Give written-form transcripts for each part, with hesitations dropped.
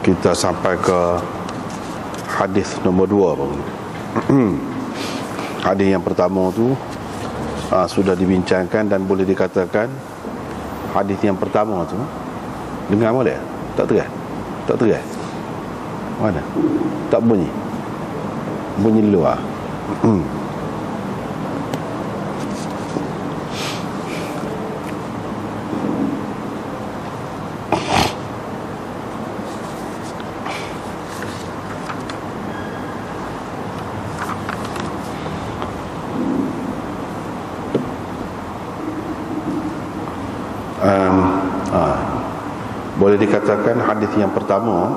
Kita sampai ke hadis nombor 2 bang. Hadis yang pertama tu sudah dibincangkan dan boleh dikatakan hadis yang pertama tu dengar boleh? Tak terang? Tak terang? Mana? Tak bunyi? Bunyi luar. Boleh dikatakan hadis yang pertama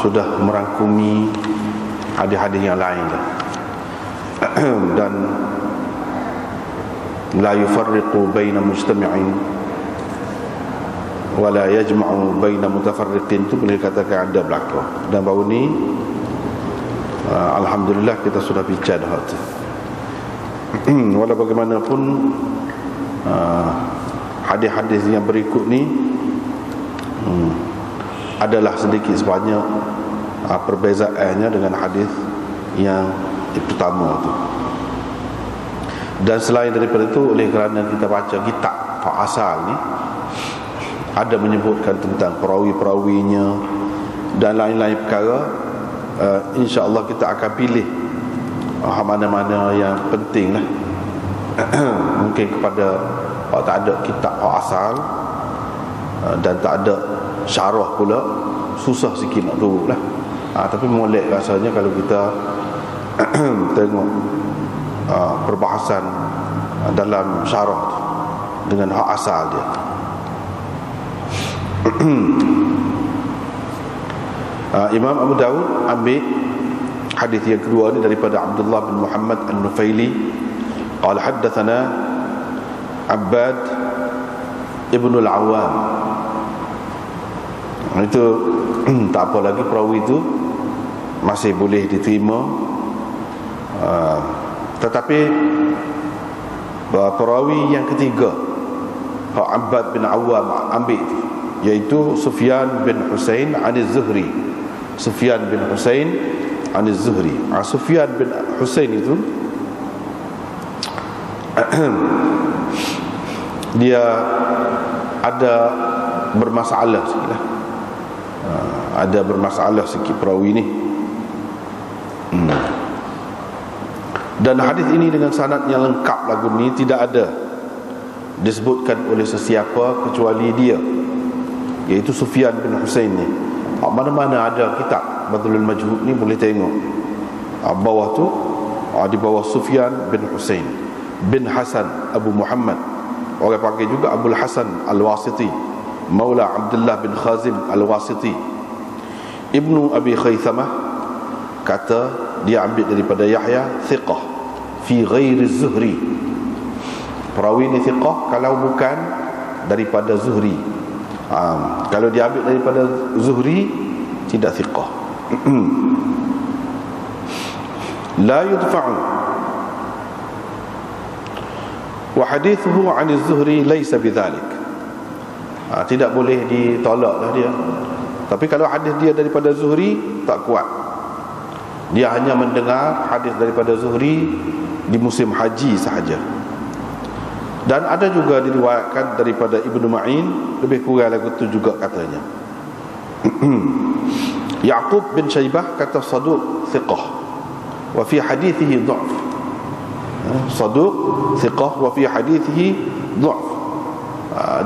sudah merangkumi hadis-hadis yang lain dan la yufarriqu baina mujtami'in wa la yajma'u baina mutafarriqin, itu boleh dikatakan ada belaka. Dan baru ni alhamdulillah kita sudah bincang dah tu. Walau bagaimanapun hadis-hadis yang berikut ni adalah sedikit sebanyak perbezaannya dengan hadis yang pertama tu. Dan selain daripada itu, oleh kerana kita baca kitab asal ni ada menyebutkan tentang perawi-perawinya dan lain-lain perkara, insya-Allah kita akan pilih mana-mana yang penting lah. Mungkin kepada tak ada kitab asal dan tak ada syarah pula, susah sikit nak tahu lah. Tapi molek rasanya kalau kita tengok perbahasan dalam syarah tu dengan hak asal dia. Imam Abu Dawud ambil hadis yang kedua ni daripada Abdullah bin Muhammad An-Nufaili, qala haddatsana Abbad Ibn Al-Awwam. Itu tak apa lagi, perawi itu masih boleh diterima. Tetapi perawi yang ketiga Abbad bin Awwam ambil, iaitu Sufyan bin Husain an-Zuhri. Sufyan bin Husain an-Zuhri. Sufyan bin Husain itu dia ada bermasalah sikit lah. Ada bermasalah sikit perawi ni. Dan hadis ini dengan sanad yang lengkap lagu ni tidak ada disebutkan oleh sesiapa kecuali dia, iaitu Sufyan bin Husain ni. Mana-mana ada kitab Badlul Majhud ni boleh tengok bawah tu, di bawah Sufyan bin Husain bin Hasan Abu Muhammad, orang panggil juga Abul Hasan Al-Wasiti, Maula Abdullah bin Khazim Al-Wasiti. Ibnu Abi Khaythamah kata dia ambil daripada Yahya, thiqah fi ghairi Zuhri. Perawi ni thiqah kalau bukan daripada Zuhri. Kalau dia ambil daripada Zuhri, tidak thiqah. La yudfa'u wa hadithuhu 'an az-Zuhri laysa bidzalik. Tidak boleh ditolaklah dia. Tapi kalau hadis dia daripada Zuhri, tak kuat. Dia hanya mendengar hadis daripada Zuhri di musim haji sahaja. Dan ada juga diriwayatkan daripada Ibnu Ma'in, lebih kurang lagu tu juga katanya. Ya'qub bin Syaibah kata saduq thiqah wa fi hadithihi dha'f. Saduq thiqah wa fi hadithihi dha'f.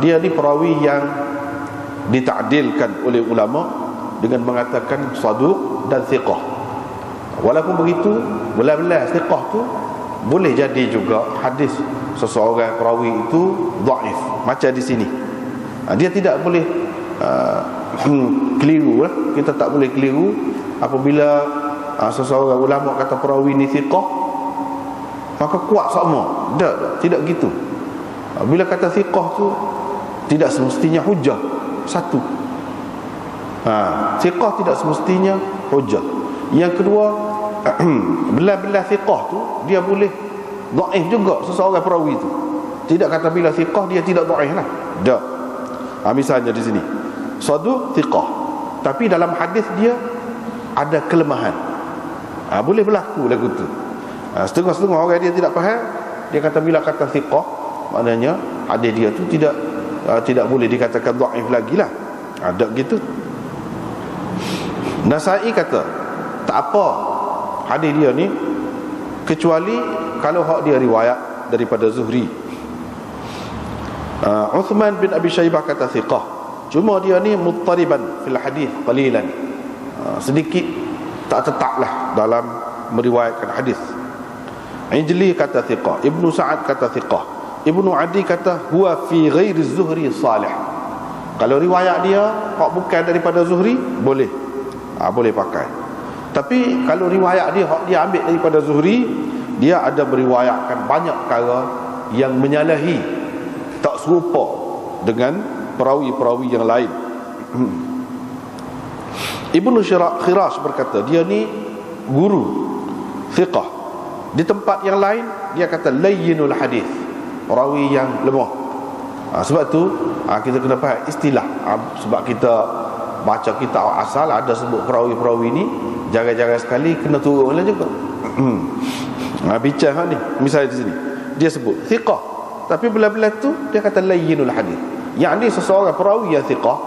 Dia ni perawi yang ditakdilkan oleh ulama dengan mengatakan saduq dan thiqah. Walaupun begitu, belah-belah thiqah tu boleh jadi juga hadis seseorang perawi itu dhaif, macam di sini. Dia tidak boleh keliru lah. Kita tak boleh keliru apabila seseorang ulama kata perawi ni thiqah, maka kuat semua. Tidak gitu. Bila kata thiqah tu tidak semestinya hujah. Satu, thiqah tidak semestinya hujah. Yang kedua, belah-belah thiqah tu dia boleh dhaif juga seseorang perawi tu. Tidak kata bila thiqah dia tidak dhaif lah. Tak. Misalnya di sini saduq thiqah, tapi dalam hadis dia ada kelemahan. Boleh berlaku lagu tu. Setengah-setengah orang dia tidak faham, dia kata bila kata thiqah, maknanya hadis dia tu tidak boleh dikatakan dhaif lagi lah. Ada gitu. Nasai kata tak apa hadis dia ni, kecuali kalau hak dia riwayat daripada Zuhri. Uthman bin Abi Shaybah kata thiqah, cuma dia ni muttariban fil hadis qalilan, sedikit tak tetaplah dalam meriwayatkan hadis. Ijli kata thiqah, Ibnu Sa'ad kata thiqah, Ibnu Adi kata huwa fi ghairi Zuhri salih. Kalau riwayat dia hak bukan daripada Zuhri, boleh boleh pakai. Tapi kalau riwayat dia hak dia ambil daripada Zuhri, dia ada meriwayatkan banyak perkara yang menyalahi, tak serupa dengan perawi-perawi yang lain. Ibnu Khirash berkata dia ni guru thiqah. Di tempat yang lain dia kata layyinul hadis, perawi yang lemah. Sebab tu kita kena faham istilah. Sebab kita baca kitab asal ada sebut perawi-perawi ni, jangan-jangan sekali kena turun lah juga. Bincang ni misalnya di sini dia sebut thiqah, tapi bila-bila tu dia kata layyinul hadis, yang ni seseorang perawi yang thiqah,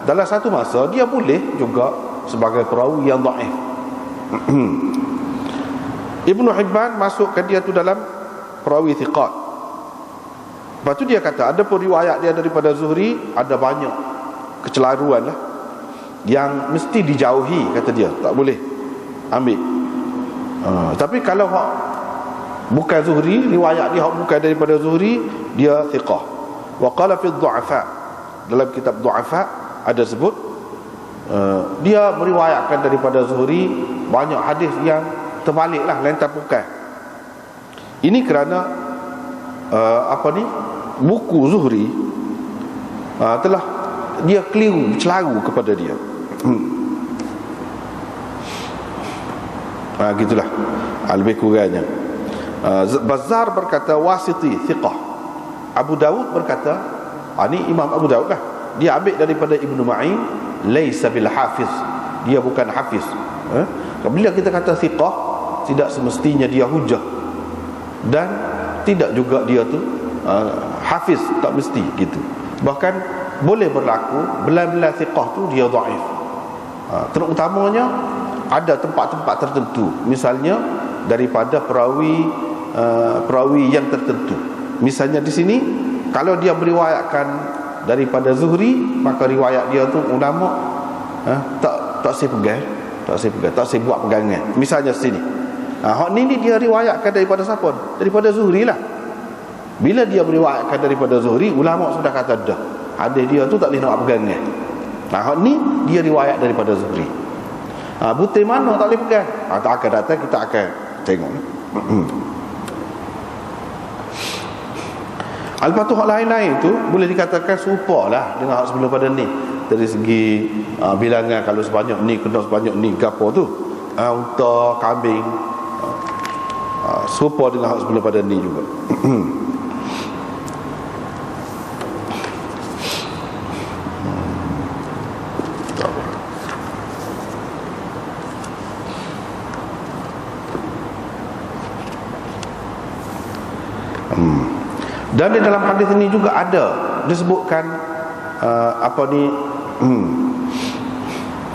dalam satu masa dia boleh juga sebagai perawi yang dhaif. Ibnu Hibban masukkan dia tu dalam perawi thiqat. Lepas tu dia kata ada pun riwayat dia daripada Zuhri ada banyak kecelaruan lah, yang mesti dijauhi, kata dia, tak boleh ambil. Tapi kalau bukan Zuhri, riwayat dia bukan daripada Zuhri, dia thiqah. Wa qala fi dhu'afa, dalam kitab dhu'afa ada sebut dia meriwayatkan daripada Zuhri banyak hadis yang terbalik lah, lain tak bukan. Ini kerana buku Zuhri telah dia keliru, celaru kepada dia. Gitulah lebih kurangnya. Bazzar berkata wasiti thiqah. Abu Dawud berkata, ini Imam Abu Dawud lah, dia ambil daripada Ibnu Ma'in, laisa bil hafiz, dia bukan hafiz. Bila kita kata thiqah, tidak semestinya dia hujah, dan tidak juga dia tu hafiz, tak mesti gitu. Bahkan boleh berlaku bila-bila thiqah tu dia dhaif. Terutamanya ada tempat-tempat tertentu, misalnya daripada perawi yang tertentu. Misalnya di sini kalau dia meriwayatkan daripada Zuhri, maka riwayat dia tu ulama tak saya buat pegangan. Misalnya sini hak ni dia riwayatkan daripada siapa? Daripada Zuhri lah. Bila dia meriwayatkan daripada Zuhri, ulama sudah kata dah, hadis dia tu tak boleh nak pegangan. Hak ni dia riwayat daripada Zuhri. Butir mana tak boleh pegang? Tak akan datang, kita akan tengok. Lepas tu hak lain-lain tu boleh dikatakan serupa lah dengan hak sebelum pada ni. Dari segi bilangan, kalau sebanyak ni kena sebanyak ni, gapo tu, unta, kambing, serupa dengan hak sebelum pada ni juga. Dan di dalam hadis ini juga ada disebutkan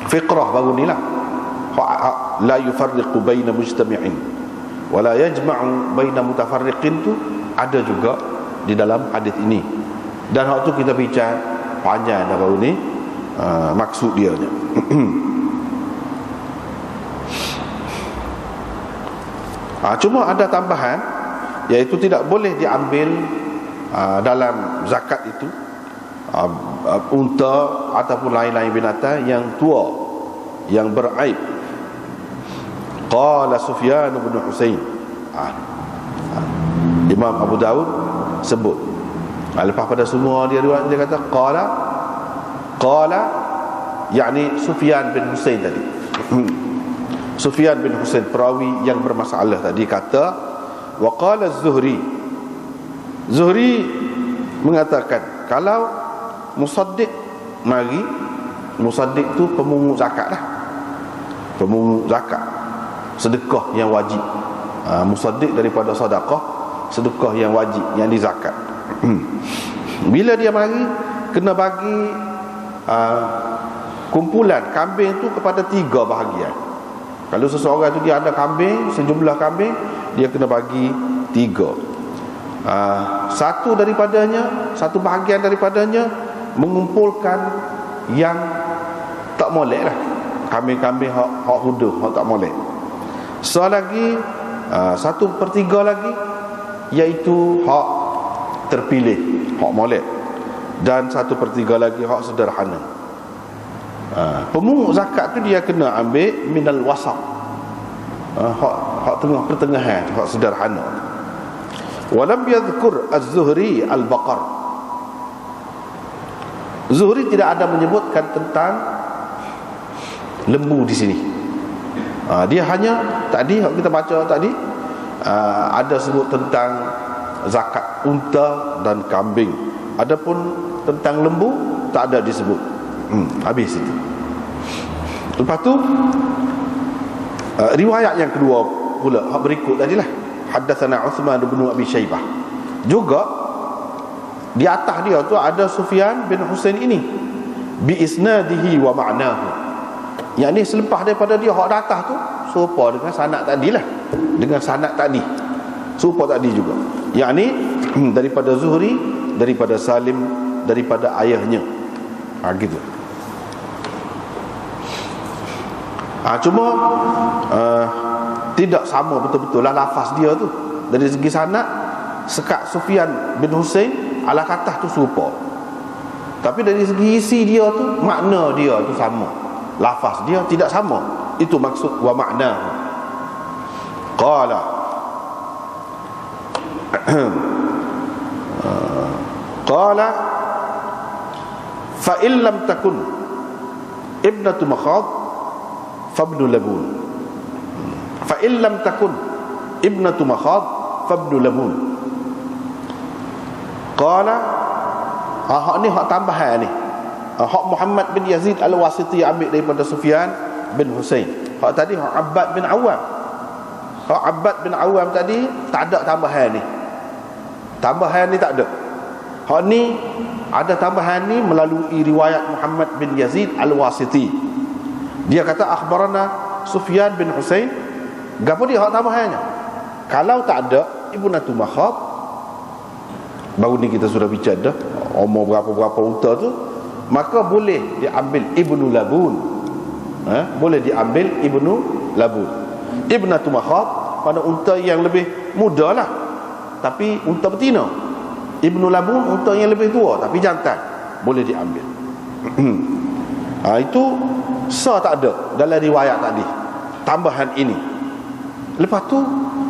fiqrah baru ni lah, la yufarriqu baina mujtami'in wa la yajma'u baina mutafarriqin, tu ada juga di dalam hadis ini. Dan waktu kita bincang panjang dah baru ni maksud dia ni. Cuma ada tambahan, iaitu tidak boleh diambil dalam zakat itu unta ataupun lain-lain binatang yang tua, yang beraib. Qala Sufyan bin Husain, Imam Abu Dawud sebut. Lepas pada semua dia riwayat, dia kata qala yakni Sufyan bin Husain tadi. Sufyan bin Husain, perawi yang bermasalah tadi, kata wa qala Zuhri mengatakan, kalau Musaddiq mari Musaddiq tu pemungut zakat lah. Pemungut zakat, sedekah yang wajib. Musaddiq daripada sedekah, sedekah yang wajib, yang di zakat. Bila dia mari, kena bagi kumpulan kambing tu kepada 3 bahagian. Kalau seseorang tu dia ada kambing, sejumlah kambing, dia kena bagi 3. Satu daripadanya, satu bahagian daripadanya mengumpulkan yang tak molek lah, kambing-kambing hak huduh, hak tak molek. Lagi 1/3 lagi, iaitu hak terpilih, hak molek. Dan 1/3 lagi hak sederhana. Pemungut zakat tu dia kena ambil minal wasat, hak tengah pertengahan, hak sederhana. Walam yadhkur az-Zuhri al-baqar. Zuhri tidak ada menyebutkan tentang lembu di sini. Dia hanya tadi kita baca tadi, ada sebut tentang zakat unta dan kambing. Adapun tentang lembu tak ada disebut. Habis itu. Lepas tu riwayat yang kedua pula, hak berikut tadilah, haddatsana Uthman bin Abi Syaibah. Juga di atas dia tu ada Sufyan bin Husain ini bi isnadihi wa ma'nahu. Yang ni selepas daripada dia hak atas tu serupa dengan sanad tadilah, dengan sanad tadi serupa tadi juga. Yang ni daripada Zuhri, daripada Salim, daripada ayahnya. Gitu. Cuma tidak sama betul-betul lah lafaz dia tu. Dari segi sanad, sekat Sufyan bin Husain ala katah tu serupa, tapi dari segi isi dia tu, makna dia tu sama, lafaz dia tidak sama. Itu maksud wa makna. Qala qala fa in lam takun ibnatu makhad fabnu labun. Fa in lam takun ibnatu makhad fabnu labun. Qala, hak ni hak tambahan ni, hak Muhammad bin Yazid al-Wasiti ambil daripada Sufyan bin Husain. Hak tadi hak Abbad bin Awam. Hak Abbad bin Awam tadi tak ada tambahan ni. Tambahan ni tak ada. Hak ni ada tambahan ni melalui riwayat Muhammad bin Yazid al-Wasiti. Dia kata akhbarana Sufyan bin Husain. Gapo dia hak tambahannya? Kalau tak ada ibnatu makhab, baru ni kita sudah bicara dah, umur berapa-berapa unta tu, maka boleh diambil ibnu labun. Boleh diambil ibnu labun. Ibnatu makhab pada unta yang lebih muda lah, tapi unta betina. Ibnu labun unta yang lebih tua tapi jantan, boleh diambil. Itu sah tak ada dalam riwayat tadi, tambahan ini. Lepas tu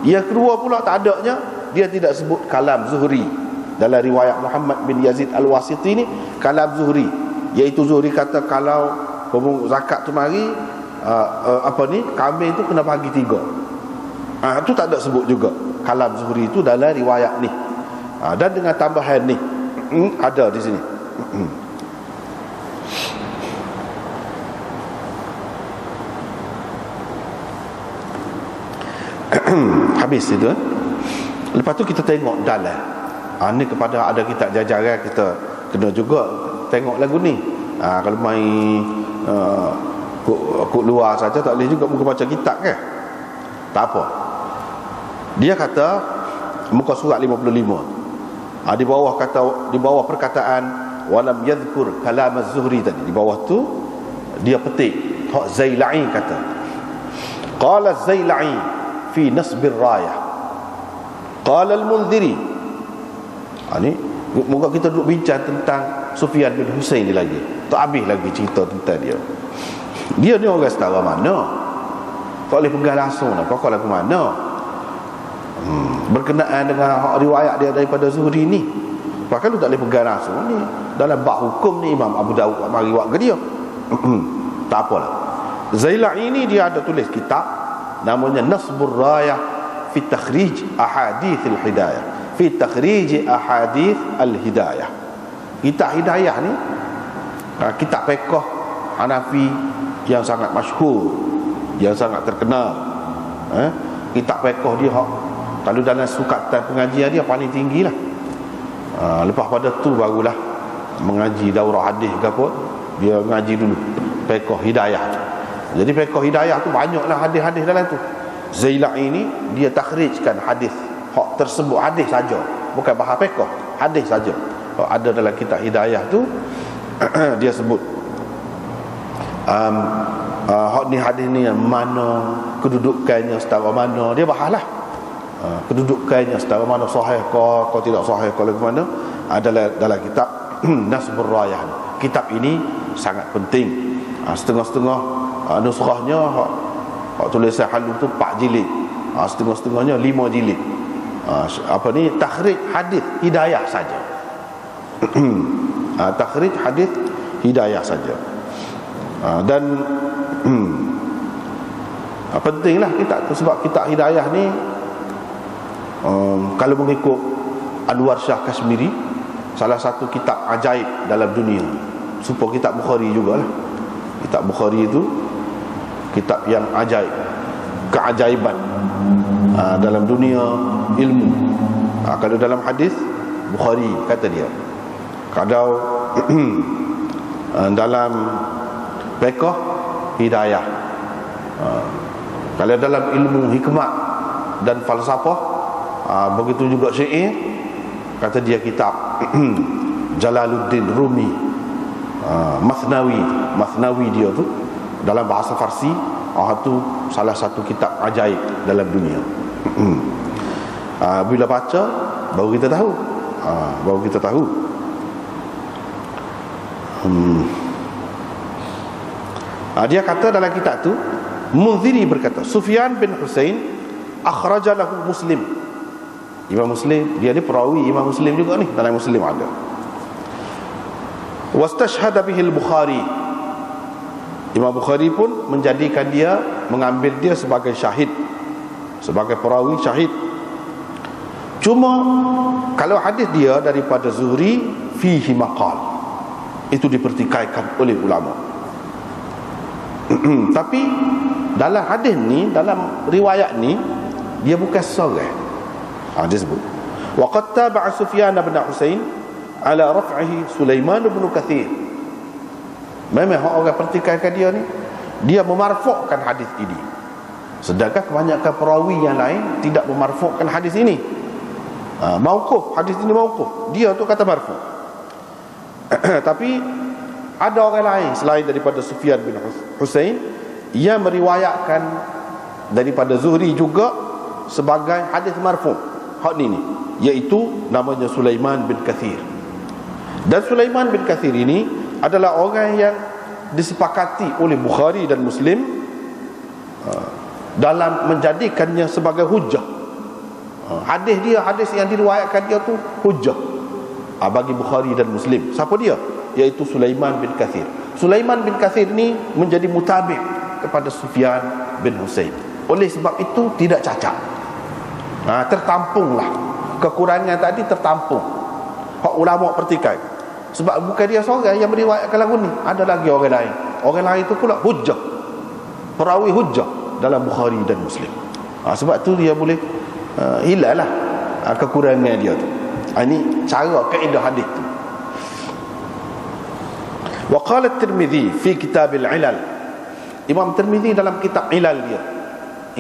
yang kedua pula tak adanya, dia tidak sebut kalam Zuhri. Dalam riwayat Muhammad bin Yazid al-Wasiti ni kalam Zuhri, iaitu Zuhri kata kalau pemungut zakat tu mari kambing tu kena bagi 3. Tu tak ada sebut juga kalam Zuhri tu dalam riwayat ni. Dan dengan tambahan ni ada di sini. Habis itu. Lepas tu kita tengok dalam ni kepada ada kitab jajaran, kita kena juga tengok lagu ni. Kalau main kut luar saja tak boleh juga muka baca kitab kan. Tak apa. Dia kata muka surat 55. Di bawah kata, di bawah perkataan walam yadhkur kalam az-Zuhri tadi, di bawah tu dia petik hak Zailai kata. Qala az-Zailai fi nasbir rayah. Qala al-Mundhiri. Ni moga kita duduk bincang tentang Sufyan bin Husain ni lagi. Tak habis lagi cerita tentang dia. Dia ni orang setara mana? Tak boleh pegang langsung lah. Kau lagu mana? Berkenaan dengan riwayat dia daripada Zuhri ni. Bahkan lu tak boleh pegang langsung ni. Dalam bab hukum ni Imam Abu Dawud mari buat ke dia. Tak apalah. Zailai ini dia ada tulis kitab namanya Nasbur Rayah fi takhrij ahadith al-hidayah. Fi takhrij ahadith al-hidayah. Kitab hidayah ni kitab fiqh Hanafi yang sangat masyhur, yang sangat terkenal. Kitab fiqh dia kalau dalam sukatan pengajian dia paling tinggi lah. Lepas pada tu barulah mengaji daurah hadis ke apa, dia ngaji dulu fiqh hidayah. Jadi fiqh hidayah tu banyaklah hadis-hadis dalam tu. Zailai ini dia takhrijkan hadis hak tersebut, hadis saja, bukan bahas fiqh, hadis saja. Ada dalam kitab hidayah tu dia sebut hak ni hadis ni mana kedudukannya setara mana, dia bahaslah kedudukannya setara mana, sahih ke tidak sahih ke lagu mana, adalah dalam kitab Nasbur Rayah. Kitab ini sangat penting. Setengah-setengah nuskhahnya hak tulisan Halu tu 4 jilid, setengah-setengahnya 5 jilid. Apa ni, takhrij hadis hidayah saja. Takhrij hadis hidayah saja. Dan pentinglah kitab tu, sebab kitab hidayah ni kalau mengikut Anwar Shah Kashmiri, salah satu kitab ajaib dalam dunia. Supaya kitab Bukhari jugalah. Kitab Bukhari itu kitab yang ajaib, keajaiban dalam dunia ilmu. Kalau dalam hadis, Bukhari kata dia. Kalau dalam fiqh, hidayah. Kalau dalam ilmu hikmat dan falsafah, begitu juga syair, kata dia kitab Jalaluddin Rumi, Masnawi dia tu dalam bahasa Farsi. Tu salah satu kitab ajaib dalam dunia. Bila baca baru kita tahu. Dia kata dalam kitab tu, Munziri berkata, Sufyan bin Husain akhraja lahu Muslim. Imam Muslim, dia ni perawi Imam Muslim juga ni, dalam Muslim ada. Wastashhada bihi al-Bukhari. Imam Bukhari pun menjadikan dia, mengambil dia sebagai syahid, sebagai perawi syahid. Cuma kalau hadis dia daripada Zuhri, fihi maqal, itu dipertikaikan oleh ulama. Tapi dalam hadis ni, dalam riwayat ni, dia bukan seorang. Dia sebut wa qad taba'a Sufyan bin Husain ala raf'ihi Sulaiman bin Kathir. Memang orang pertikaikan dia ni, dia memarfukkan hadis ini, sedangkan kebanyakan perawi yang lain tidak memarfukkan hadis ini. Mauquf, hadis ini mauquf, dia tu kata marfu. Tapi ada orang lain selain daripada Sufyan bin Husain yang meriwayatkan daripada Zuhri juga sebagai hadis marfu. Hak ni, iaitu namanya Sulaiman bin Kathir. Dan Sulaiman bin Kathir ini adalah orang yang disepakati oleh Bukhari dan Muslim dalam menjadikannya sebagai hujjah. Hadis dia, hadis yang diriwayatkan dia tu hujjah bagi Bukhari dan Muslim. Siapa dia? Iaitu Sulaiman bin Kathir. Sulaiman bin Kathir ni menjadi mutabi' kepada Sufyan bin Husain. Oleh sebab itu tidak cacat. Tertampunglah kekurangan tadi, tertampung. Hak ulama pertikai. Sebab bukan dia seorang yang meriwayatkan lagu ni, ada lagi orang lain. Orang lain itu pula hujjah, perawi hujjah dalam Bukhari dan Muslim. Sebab tu dia boleh hilanglah kekurangan dia tu. Ini cara kaedah hadis tu. Wa qala at-Tirmidzi fi kitab al-Ilal. Imam Tirmidzi dalam kitab Ilal dia.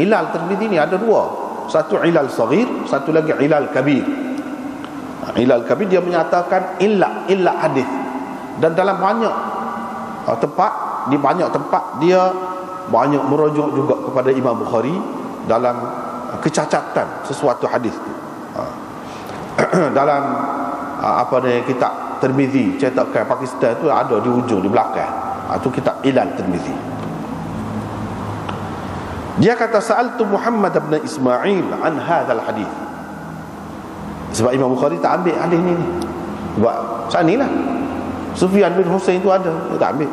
Ilal Tirmidzi ni ada dua. Satu Ilal Saghir, satu lagi Ilal Kabir. Ilal Kabir dia menyatakan illa hadis. Dan dalam banyak tempat, di banyak tempat dia banyak merujuk juga kepada Imam Bukhari dalam kecacatan sesuatu hadis tu. Dalam kitab Tirmidzi cetakan Pakistan tu ada di ujung, di belakang. Itu kitab Ilal Tirmidzi. Dia kata sa'altu Muhammad bin Ismail an hadzal hadis. Sebab Imam Bukhari tak ambil hadis ni. Sebab sanilah Sufyan bin Husain tu ada, dia tak ambil.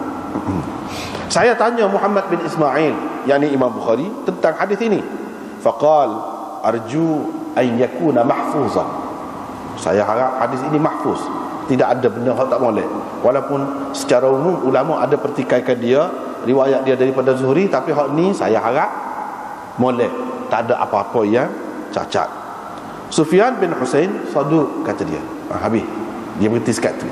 Saya tanya Muhammad bin Ismail, yakni Imam Bukhari, tentang hadis ini. Faqal arju an yakuna mahfuzan. Saya harap hadis ini mahfuz. Tidak ada benda hak tak molek. Walaupun secara umum ulama ada pertikaikan dia, riwayat dia daripada Zuhri, tapi hak ni saya harap molek, tak ada apa-apa yang cacat. Sufyan bin Husain saduq kata dia. Habis. Dia berhenti sekat tu.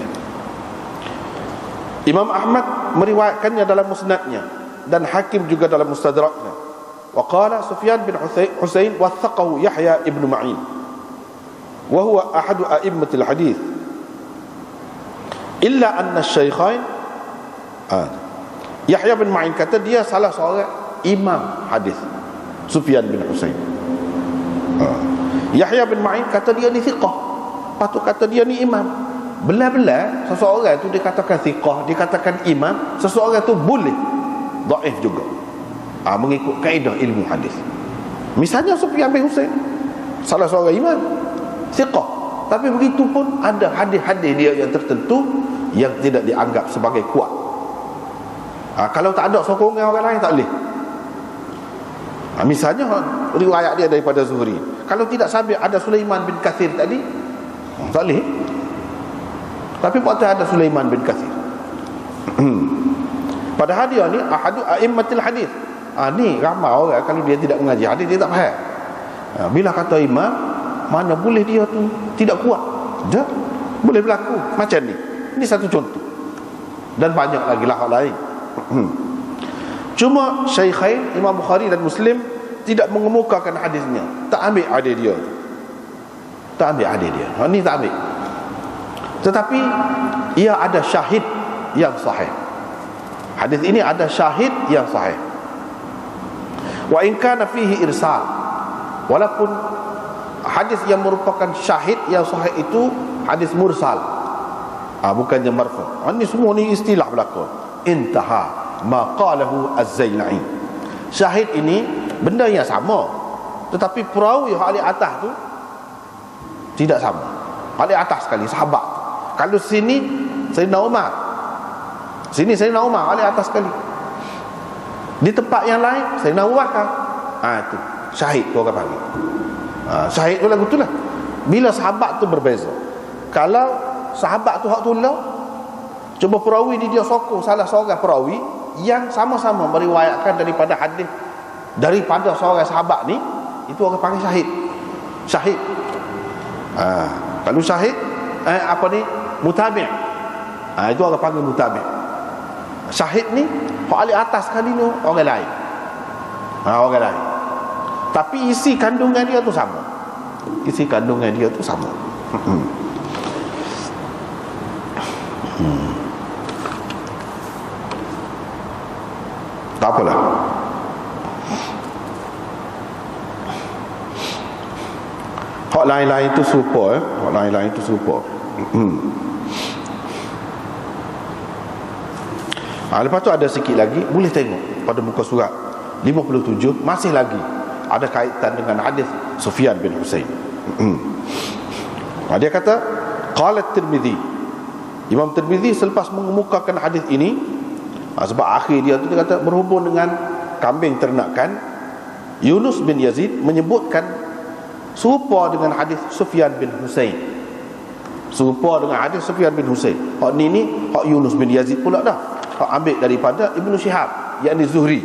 Imam Ahmad meriwayatkannya dalam musnadnya dan Hakim juga dalam mustadraknya. Wa qala Sufyan bin Husain wathaqahu Yahya ibn Ma'in wa huwa ahadu a'immatil hadith illa anna asy-syaikhain Yahya bin Ma'in kata dia salah seorang imam hadis Sufyan bin Husain. Yahya bin Ma'in kata dia ni thiqah, patut kata dia ni imam. Belah-belah seseorang tu dikatakan thiqah, dikatakan imam, seseorang tu boleh dhaif juga, mengikut kaedah ilmu hadis. Misalnya Sufyan bin Husain salah seorang imam thiqah, tapi begitu pun ada hadis-hadis dia yang tertentu yang tidak dianggap sebagai kuat. Kalau tak ada sokongan orang lain tak boleh. Misalnya riwayat dia daripada Zuhri, kalau tidak sabit ada Sulaiman bin Katsir tadi, tak boleh. Tapi patut ada Sulaiman bin Katsir. Padahal dia ni ahadu a'immatil hadis. Ni ramai orang kalau dia tidak mengaji hadis dia tak faham. Bila kata imam, mana boleh dia tu tidak kuat. Dah boleh berlaku macam ni. Ini satu contoh. Dan banyak lagi lah hal lain. Cuma Syaikhain Imam Bukhari dan Muslim tidak mengemukakan hadisnya. Tak ambil hadis dia. Tak ambil hadis dia. Ni tak ambil. Tetapi ia ada syahid yang sahih. Hadis ini ada syahid yang sahih. Wa in kana fihi irsal. Walaupun hadis yang merupakan syahid yang sahih itu hadis mursal, bukannya marfu'. Ini semua ni istilah belaka. Intaha ma qalahu Az-Zailai. Syahid ini benda yang sama, tetapi perawi hak atas tu tidak sama. Hak atas sekali sahabat. Kalau sini Sayyidina Umar, sini Sayyidina Umar hak atas sekali. Di tempat yang lain Sayyidina Abu Bakar. Itu syahid tu orang panggil. Syahid tu lagu tu lah. Bila sahabat tu berbeza. Kalau sahabat tu hak tolak, cuba perawi ni dia sokong salah seorang perawi yang sama-sama meriwayatkan daripada hadis daripada seorang sahabat ni, itu orang panggil syahid. Syahid. Kalau syahid mutabi'. Itu orang panggil mutabi'. Syahid ni hak alih atas sekali ni orang lain. Orang lain. Tapi isi kandungan dia tu sama. Isi kandungan dia tu sama. Tak apalah. Hak lain-lain itu serupa. Hak lain-lain itu serupa. Lepas tu ada sikit lagi, boleh tengok pada muka surat 57, masih lagi ada kaitan dengan hadis Sufyan bin Husain. Dia kata qala Tirmizi. Imam Tirmizi selepas mengemukakan hadis ini, sebab akhir dia tu dia kata berhubung dengan kambing ternakan, Yunus bin Yazid menyebutkan serupa dengan hadis Sufyan bin Husain. Serupa dengan hadis Sufyan bin Husain. Hak ni hak Yunus bin Yazid pula dah. Hak ambil daripada Ibnu Syihab, yakni Zuhri.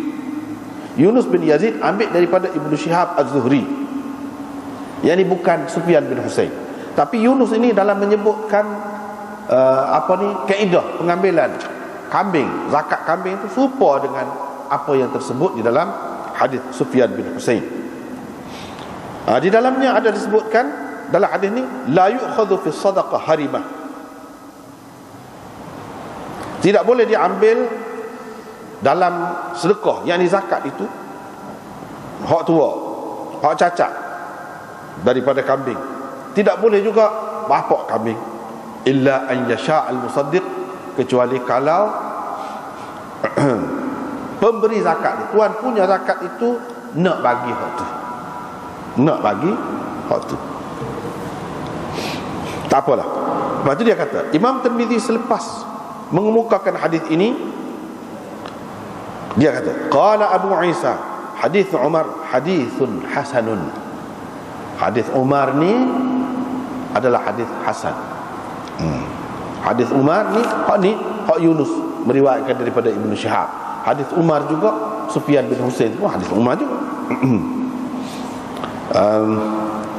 Yunus bin Yazid ambil daripada Ibnu Syihab Az-Zuhri. Yakni bukan Sufyan bin Husain. Tapi Yunus ini dalam menyebutkan kaedah pengambilan kambing, zakat kambing itu serupa dengan apa yang tersebut di dalam hadis Sufyan bin Husain. Di dalamnya ada disebutkan dalam hadis ni la yu'khadhu fi sadaqah harimah. Tidak boleh diambil dalam sedekah, yakni zakat itu hak tua, hak cacat daripada kambing. Tidak boleh juga bapak kambing illa an yasha' al-musaddiq, kecuali kalau pemberi zakat, tuan punya zakat itu nak bagi hak tu. Nak bagi hak tu. Tak apalah. Lepas tu dia kata, Imam Tirmizi selepas mengemukakan hadis ini, dia kata qala Abu Isa hadis Umar hadithun hasanun. Hadis Umar ni adalah hadis hasan. Hadis Umar ni hak Yunus meriwayatkan daripada Ibnu Syihab. Hadis Umar juga Sufyan bin Husain, hadis Umar juga.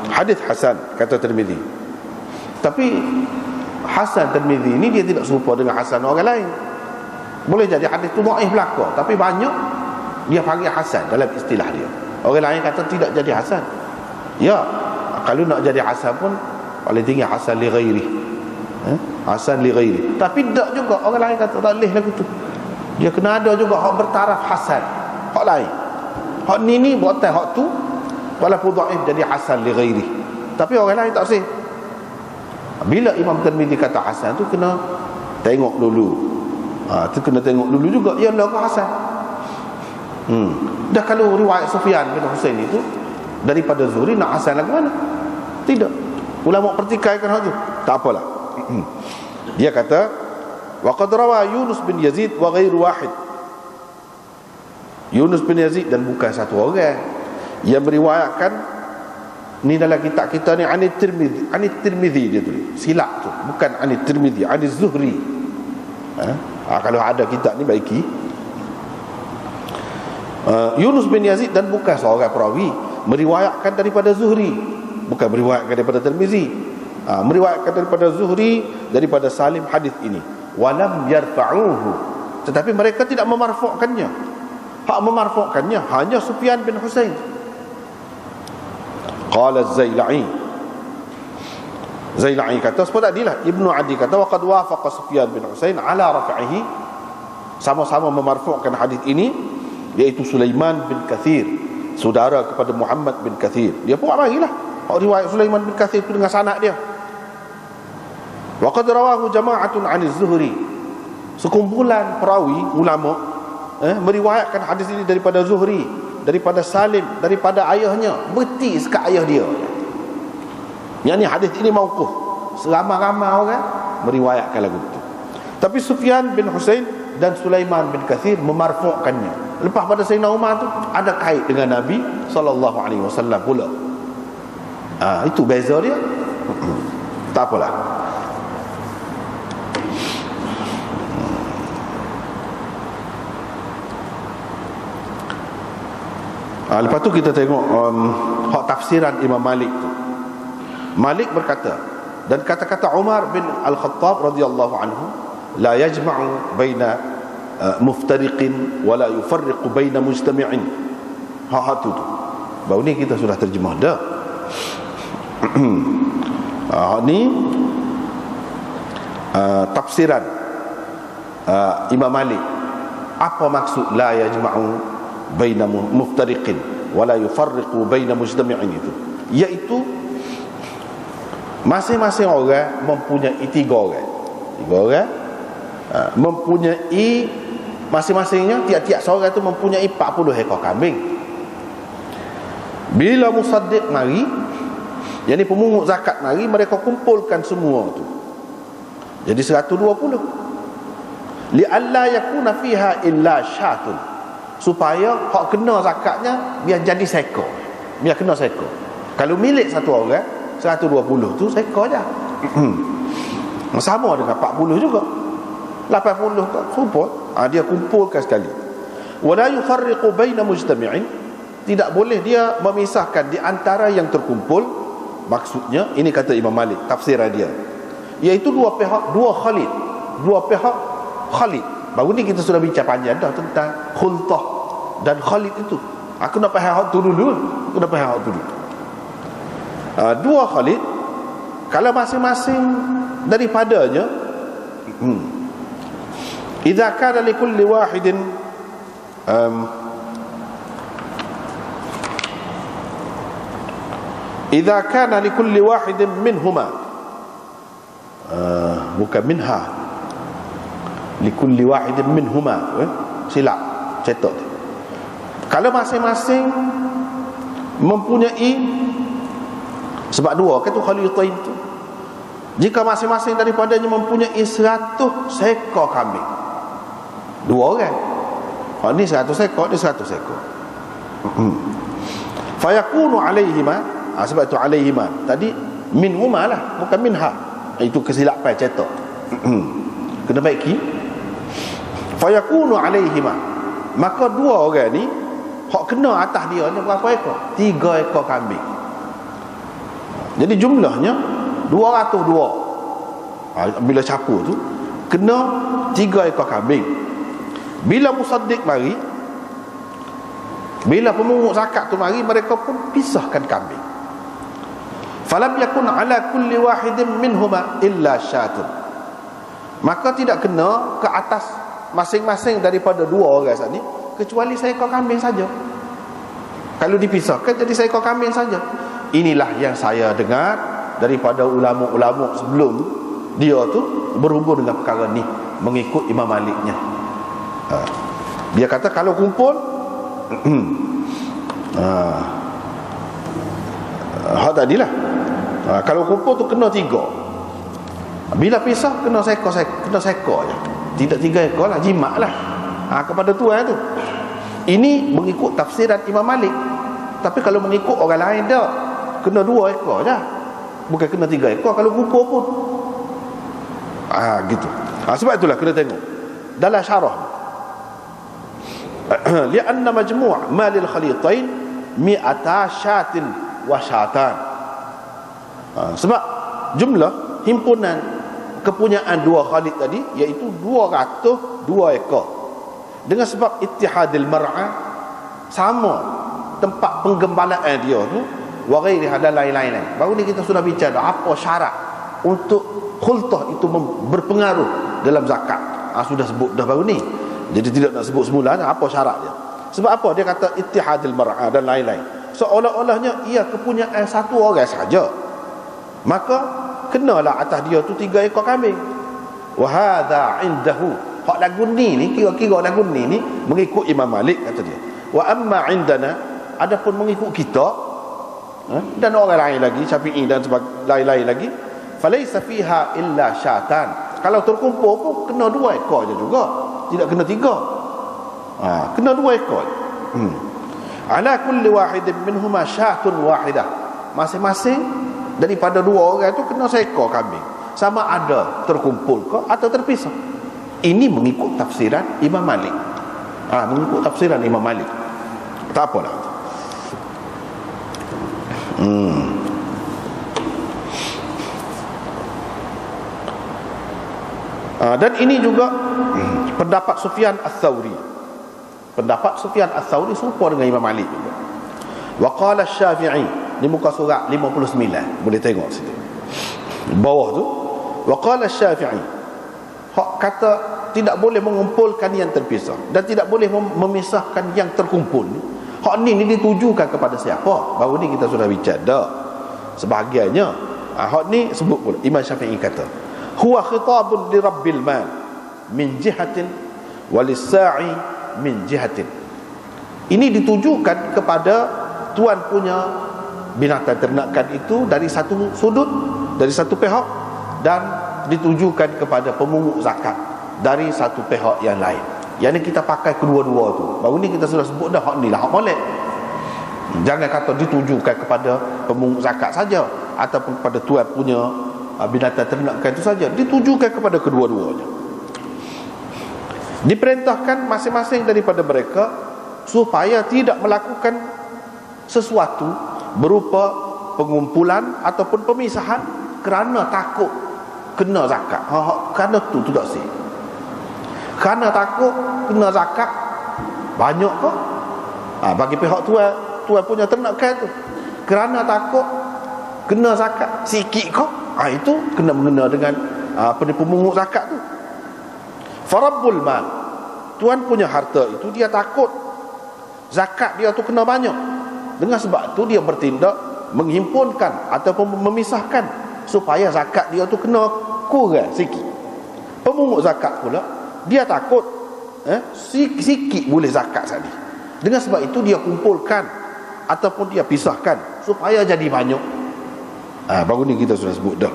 Hadis hasan kata Tirmizi. Tapi Hasan Tirmizi ni dia tidak serupa dengan hasan orang lain. Boleh jadi hadis tu dhaif belaka, tapi banyak dia panggil hasan dalam istilah dia. Orang lain kata tidak jadi hasan. Ya, kalau nak jadi hasan pun paling tinggi hasan li ghairi. Hasan li ghairi. Tapi tak juga orang lain kata tak boleh lagu tu. Dia kena ada juga hak bertaraf hasan, hak lain. Hak ni buatan hak tu walaupun dhaif jadi hasan li ghairi. Tapi orang lain tak sih. Bila Imam Tirmizi kata hasan tu kena tengok dulu. Tu kena tengok dulu juga ia lah ke hasan. Dah kalau riwayat Sufyan bin Husain itu daripada Zuhri nak hasan lagu mana? Tidak. Ulama pertikaikan hal tu. Tak apalah. Dia kata wa qad rawa Yunus bin Yazid wa ghairu wahid. Yunus bin Yazid dan bukan satu orang yang meriwayatkan ni dalam kitab kita ni Anit Tirmizi dia tulis. Silap tu, bukan Anit Tirmizi, Anit Zuhri. Kalau ada kitab ni baiki. Yunus bin Yazid dan bukan seorang perawi meriwayatkan daripada Zuhri, bukan meriwayatkan daripada Tirmizi. Meriwayatkan daripada Zuhri daripada Salim hadis ini. Walam yarfa'uhu, tetapi mereka tidak memarfu'kannya. Hak memarfu'kannya hanya Sufyan bin Husain. Qala Az-Zailai kata seperti tadilah Ibnu Adi kata wa qad wafaqa Sufyan bin Husain ala raf'ihi, sama-sama memarfu'kan hadis ini, iaitu Sulaiman bin Kathir, saudara kepada Muhammad bin Kathir. Dia pun marilah riwayat Sulaiman bin Kathir itu dengan sanad dia. Wa qad rawahu jama'atun 'an Az-Zuhri, sekumpulan perawi ulama meriwayatkan hadis ini daripada Zuhri, daripada Salim, daripada ayahnya, betis ke ayah dia. Yang ni hadis ini mauquf, seramai-ramai orang meriwayatkan lagu itu. Tapi Sufyan bin Husain dan Sulaiman bin Kathir memarfu'kannya. Lepas pada Sayyidina Umar tu ada kait dengan Nabi SAW pula. Itu beza dia. Tak apalah. Lepas tu kita tengok hak tafsiran Imam Malik tu. Malik berkata, dan kata-kata Umar bin Al-Khattab radhiyallahu anhu, la yajma'u baina muftariqin wa la yufarriqu baina mujtami'in. Hak tu. Baru ni kita sudah terjemah dah. Ni tafsiran Imam Malik. Apa maksud la yajma'u baina muftariqin wala yufarriqu baina mujtami'in itu? Iaitu masing-masing orang mempunyai tiga orang mempunyai masing-masingnya, tiap-tiap seorang itu mempunyai 40 ekor kambing. Bila musaddiq mari, yakni pemungut zakat mari, mereka kumpulkan semua tu jadi 120. Li'alla yakuna fiha illa syatun, supaya hak kena zakatnya biar jadi seekor, biar kena seekor. Kalau milik satu orang 120 tu seekor je. Sama dengan 40 juga, 80 tak serupa. Dia kumpulkan sekali. Wala yufarriqu baina mujtami'in, tidak boleh dia memisahkan di antara yang terkumpul. Maksudnya ini kata Imam Malik, tafsiran dia, iaitu dua pihak khalid. Baru ni kita sudah bincang panjang dah tentang khultah dan khalid itu. Aku nak faham hak tu dulu. Dua khalid, kalau masing-masing daripadanya idza kana li kulli wahidin idza kana li kulli wahidin minhuma bukan minha, likulli wahidin minhuma, silap cetak. Kalau masing-masing mempunyai, sebab dua kan tu khalitain tu, jika masing-masing daripadanya mempunyai 100 seekor kambing, dua orang, ni 100 ekor, ni 100 ekor, fayakunu alaihima. Sebab tu alaihima tadi minhuma lah, bukan minha. Itu kesilapan cetak. Kena baiki. Fayakunu alaihima, maka dua orang ni hak kena atas dia ni berapa ekor? 3 ekor kambing. Jadi jumlahnya 202. Bila campur tu kena 3 ekor kambing. Bila musaddiq mari, bila pemungut zakat tu mari, mereka pun pisahkan kambing. Falam yakun ala kulli wahidin minhuma illa syatun, maka tidak kena ke atas masing-masing daripada dua orang ni kecuali seekor kambing saja. Kalau dipisahkan jadi seekor kambing saja. Inilah yang saya dengar daripada ulama-ulama sebelum dia tu berhubung dengan perkara ni, mengikut Imam Maliknya. Dia kata kalau kumpul hak tadilah, kalau kumpul tu kena 3. Bila pisah kena seekor je. Tidak 3 ekor lah, jimat lah kepada tuan tu. Ini mengikut tafsiran Imam Malik. Tapi kalau mengikut orang lain dah kena 2 ekor je, bukan kena 3 ekor kalau kumpul pun. Gitu. Sebab itulah kena tengok dalam syarah. Lianna majmu' malil khalitain mi'ata syatin wa syatan. Sebab jumlah himpunan kepunyaan dua khalid tadi iaitu 202 ekor. Dengan sebab ittihadil mar'a, sama tempat penggembalaan dia tu, wa ghairi hadal lain-lain. Baru ni kita sudah bicara apa syarat untuk khultah itu berpengaruh dalam zakat. Sudah sebut dah baru ni. Jadi tidak nak sebut semula apa syaratnya. Sebab apa dia kata ittihadil mar'a dan lain-lain? Seolah-olahnya ia kepunyaan satu orang saja, maka kenalah atas dia tu 3 ekor kambing. Wa hadza indahu, hak lagu ni kira-kira lagu ni mengikut Imam Malik kata dia. Wa amma indana, adapun mengikut kita dan orang lain lagi, Syafi'i dan lain-lain lagi, falaysa fiha illa syatan. Kalau terkumpul pun kena 2 ekor je juga, tidak kena 3. Kena 2 ekor. Ala kulli wahidin minhuma syatun wahidah. Masing-masing daripada 2 orang tu kena seekor kambing, sama ada terkumpul ke atau terpisah. Ini mengikut tafsiran Imam Malik. Mengikut tafsiran Imam Malik. Tak apalah. Dan ini juga pendapat Sufyan Ats-Tsauri. Pendapat Sufyan Ats-Tsauri serupa dengan Imam Malik juga. Wa qala Asy-Syafi'i, di muka surat 59, boleh tengok situ bawah tu. Wa qala Asy-Syafi'i, hak kata tidak boleh mengumpulkan yang terpisah dan tidak boleh memisahkan yang terkumpul. Hak ni ditujukan kepada siapa? Baru ni kita sudah bicara dah sebahagiannya. Hak ni sebut pula Imam Syafi'i kata huwa khitabun li rabbil mal min jihatin walis-sa'i min jihatin. Ini ditujukan kepada tuan punya binatang ternakan itu dari satu sudut, dari satu pihak, dan ditujukan kepada pemungut zakat dari satu pihak yang lain. Yang ni kita pakai kedua-dua tu. Baru ni kita sudah sebut dah, hak ni lah hak molek. Jangan kata ditujukan kepada pemungut zakat saja ataupun kepada tuan punya binatang ternakan itu saja, ditujukan kepada kedua-duanya. Diperintahkan masing-masing daripada mereka supaya tidak melakukan sesuatu berupa pengumpulan ataupun pemisahan kerana takut kena zakat. Kerana tu tak sih. Kerana takut kena zakat banyak ke? Bagi pihak tuan punya ternakan tu, kerana takut kena zakat sikit ke? Itu kena mengena dengan pemungut zakat tu. Farabbul mal, tuan punya harta itu dia takut zakat dia tu kena banyak. Dengan sebab tu dia bertindak menghimpunkan ataupun memisahkan supaya zakat dia tu kena kurang sikit. Pemungut zakat pula dia takut sikit boleh zakat tadi. Dengan sebab itu dia kumpulkan ataupun dia pisahkan supaya jadi banyak. Baru ni kita sudah sebut dah.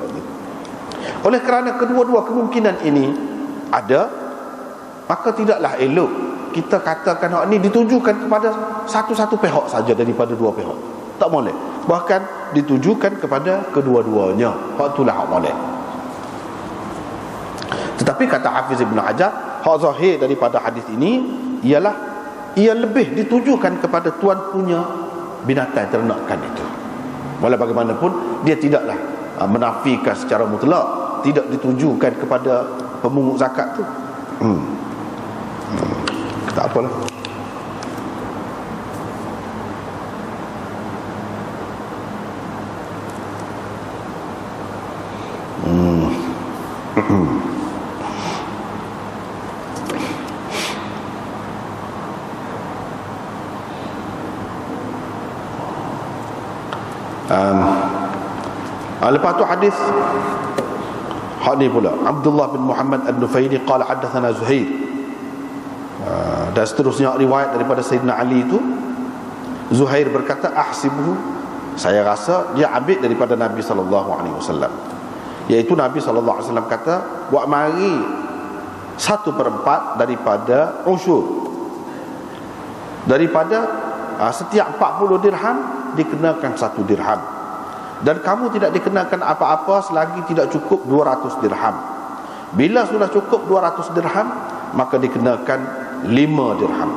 Oleh kerana kedua-dua kemungkinan ini ada, maka tidaklah elok kita katakan hak ni ditujukan kepada satu-satu pihak saja daripada 2 pihak. Tak boleh. Bahkan ditujukan kepada kedua-duanya. Hak itulah hak boleh. Tetapi kata Hafiz Ibn Hajar, hak zahir daripada hadis ini ialah ia lebih ditujukan kepada tuan punya binatang ternakan itu. Walau bagaimanapun dia tidaklah menafikan secara mutlak, tidak ditujukan kepada pemungut zakat tu. Tak apalah. Lepas tu hadis ni pula, Abdullah bin Muhammad An-Nufaili qala haddatsana Zuhair, dan seterusnya riwayat daripada Sayyidina Ali itu. Zuhair berkata, ahsibuhu, saya rasa dia ambil daripada Nabi sallallahu alaihi wasallam, iaitu Nabi sallallahu alaihi wasallam kata, wa mari 1/4 daripada usyur, daripada setiap 40 dirham dikenakan 1 dirham, dan kamu tidak dikenakan apa-apa selagi tidak cukup 200 dirham. Bila sudah cukup 200 dirham, maka dikenakan 5 dirham.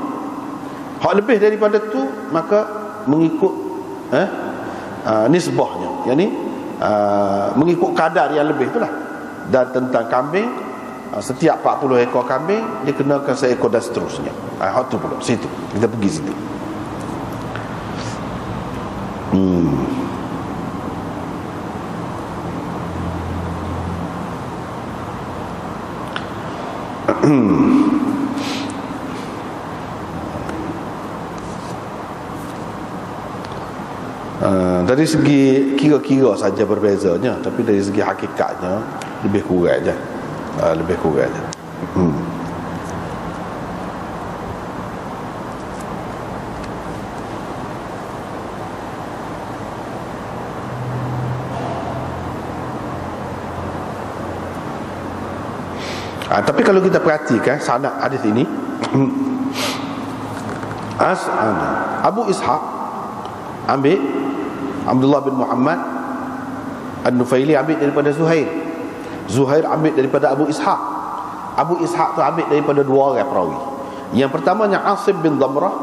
Hak lebih daripada tu maka mengikut nisbahnya, yakni mengikut kadar yang lebih itulah. Dan tentang kambing, setiap 40 ekor kambing dikenakan 1 ekor dan seterusnya. Hak tu pula, situ kita pergi situ. Dari segi kira-kira saja berbezanya, tapi dari segi hakikatnya lebih kurang je. Lebih kurang je. Tapi kalau kita perhatikan sanad hadis ini, Abu Ishaq ambil, Abdullah bin Muhammad An-Nufaili ambil daripada Zuhair, Zuhair ambil daripada Abu Ishaq, Abu Ishaq tu ambil daripada 2 orang perawi. Yang pertamanya Asim bin Damrah,